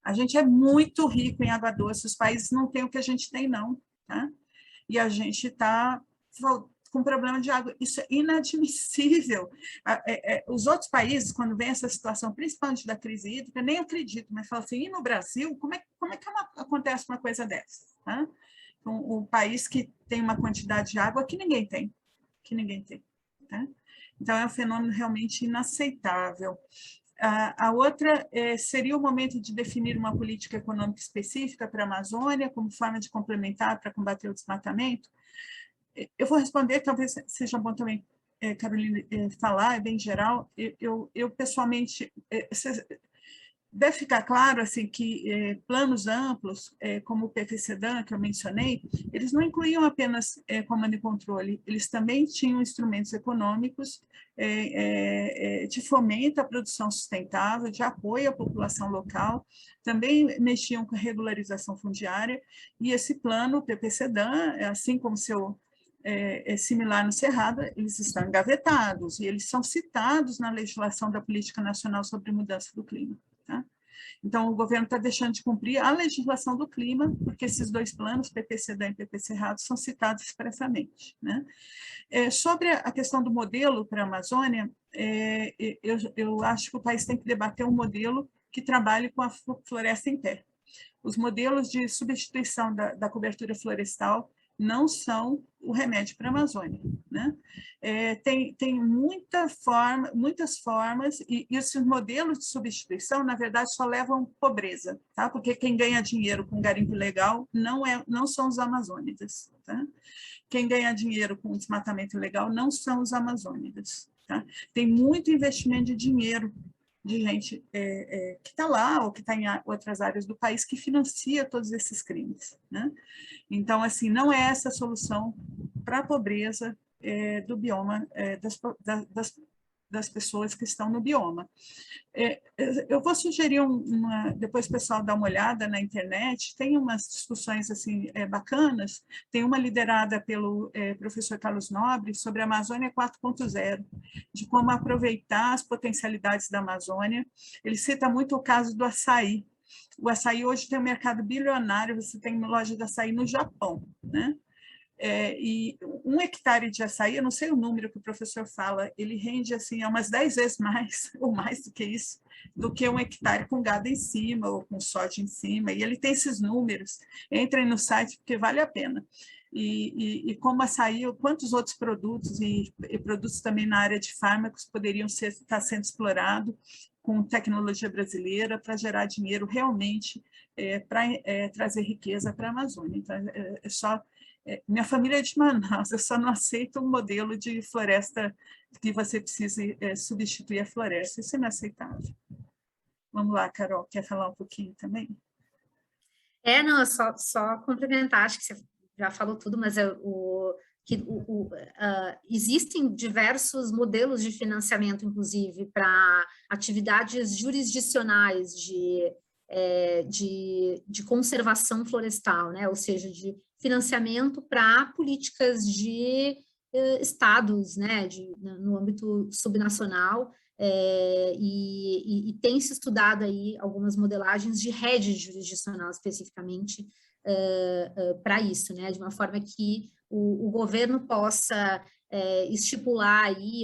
A gente é muito rico em água doce, os países não têm o que a gente tem, não. Tá? E a gente está com problema de água. Isso é inadmissível. Os outros países, quando vem essa situação, principalmente da crise hídrica, nem acreditam, mas falam assim, e no Brasil, como como é que acontece uma coisa dessa? Tá? Um país que tem uma quantidade de água que ninguém tem. Tá? Então, é um fenômeno realmente inaceitável. A outra seria o momento de definir uma política econômica específica para a Amazônia, como forma de complementar para combater o desmatamento. Eu vou responder, talvez seja bom também, Carolina, falar, é bem geral. Eu pessoalmente, deve ficar claro assim, que planos amplos, como o PPCDAN, que eu mencionei, eles não incluíam apenas comando e controle, eles também tinham instrumentos econômicos de fomento à produção sustentável, de apoio à população local, também mexiam com a regularização fundiária, e esse plano, o PPCDAN, assim como seu similar no Cerrado, eles estão engavetados, e eles são citados na legislação da Política Nacional sobre Mudança do Clima. Tá? Então, o governo está deixando de cumprir a legislação do clima, porque esses dois planos, PPCDAN e PP Cerrado, são citados expressamente. Né? Sobre a questão do modelo para a Amazônia, eu acho que o país tem que debater um modelo que trabalhe com a floresta em pé. Os modelos de substituição da cobertura florestal não são o remédio para a Amazônia. Né? Tem muitas formas, e esses modelos de substituição, na verdade, só levam pobreza, tá? Porque quem ganha dinheiro com garimpo ilegal não são os amazônidas. Tá? Quem ganha dinheiro com desmatamento ilegal não são os amazônidas. Tá? Tem muito investimento de dinheiro de gente que está lá ou que está em outras áreas do país que financia todos esses crimes. Né? Então, assim, não é essa a solução para a pobreza do bioma, das pessoas que estão no bioma. Eu vou sugerir depois o pessoal dá uma olhada na internet, tem umas discussões assim, bacanas, tem uma liderada pelo professor Carlos Nobre sobre a Amazônia 4.0, de como aproveitar as potencialidades da Amazônia. Ele cita muito o caso do açaí. O açaí hoje tem um mercado bilionário, você tem uma loja de açaí no Japão, né? E 1 hectare de açaí, eu não sei o número que o professor fala, ele rende assim, umas 10 vezes mais, ou mais do que isso, do que 1 hectare com gado em cima, ou com soja em cima, e ele tem esses números, entrem no site porque vale a pena. E como açaí, quantos outros produtos, e produtos também na área de fármacos poderiam estar sendo explorados com tecnologia brasileira para gerar dinheiro realmente, para trazer riqueza para a Amazônia. Então, minha família é de Manaus, eu só não aceito um modelo de floresta que você precise substituir a floresta, isso é inaceitável. Vamos lá, Carol, quer falar um pouquinho também? Não, só complementar, acho que você já falou tudo, mas existem diversos modelos de financiamento, inclusive, para atividades jurisdicionais de conservação florestal, né? Ou seja, de financiamento para políticas de estados, né? No âmbito subnacional, e tem se estudado aí algumas modelagens de rede jurisdicional especificamente para isso, né? De uma forma que o governo possa estipular aí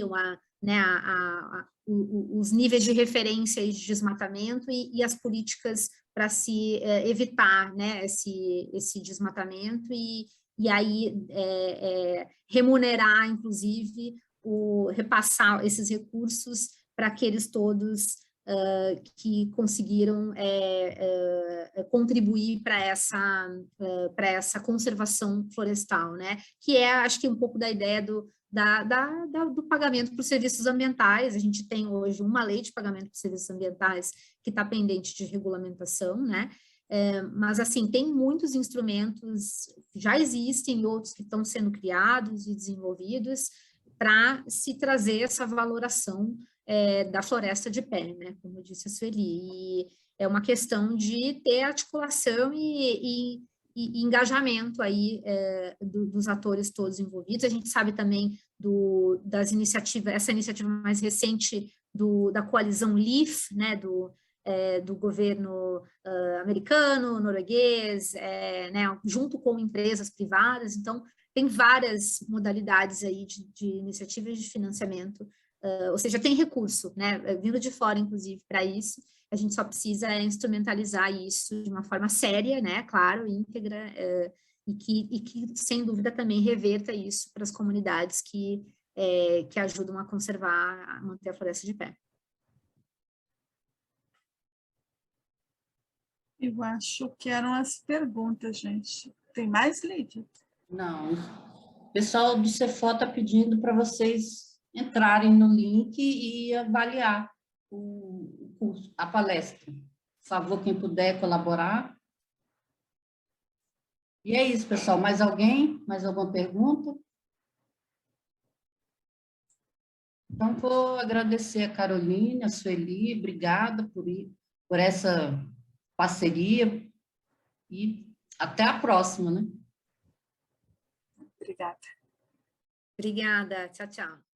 os níveis de referência e de desmatamento e as políticas para se evitar, né, esse desmatamento e aí remunerar, inclusive, repassar esses recursos para aqueles todos que conseguiram contribuir para essa conservação florestal, né? Que acho que um pouco da ideia do pagamento por serviços ambientais. A gente tem hoje uma lei de pagamento por serviços ambientais que está pendente de regulamentação, né? Mas, assim, tem muitos instrumentos, já existem outros que estão sendo criados e desenvolvidos para se trazer essa valoração da floresta de pé, né? Como disse a Sueli. E é uma questão de ter articulação e engajamento aí dos atores todos envolvidos. A gente sabe também das iniciativas, essa iniciativa mais recente da coalizão LEAF, né, do governo americano, norueguês, né, junto com empresas privadas. Então, tem várias modalidades aí de iniciativas de financiamento ou seja, tem recurso, né, vindo de fora, inclusive, para isso. A gente só precisa instrumentalizar isso de uma forma séria, né, claro, íntegra, e que, sem dúvida, também reverta isso para as comunidades que ajudam a conservar, a manter a floresta de pé. Eu acho que eram as perguntas, gente. Tem mais, Lídia? Não. O pessoal do Cefo está pedindo para vocês entrarem no link e avaliar o curso, a palestra. Por favor, quem puder colaborar. E é isso, pessoal. Mais alguém? Mais alguma pergunta? Então, vou agradecer a Caroline, a Sueli, obrigada por essa parceria e até a próxima, né? Obrigada. Obrigada, tchau, tchau.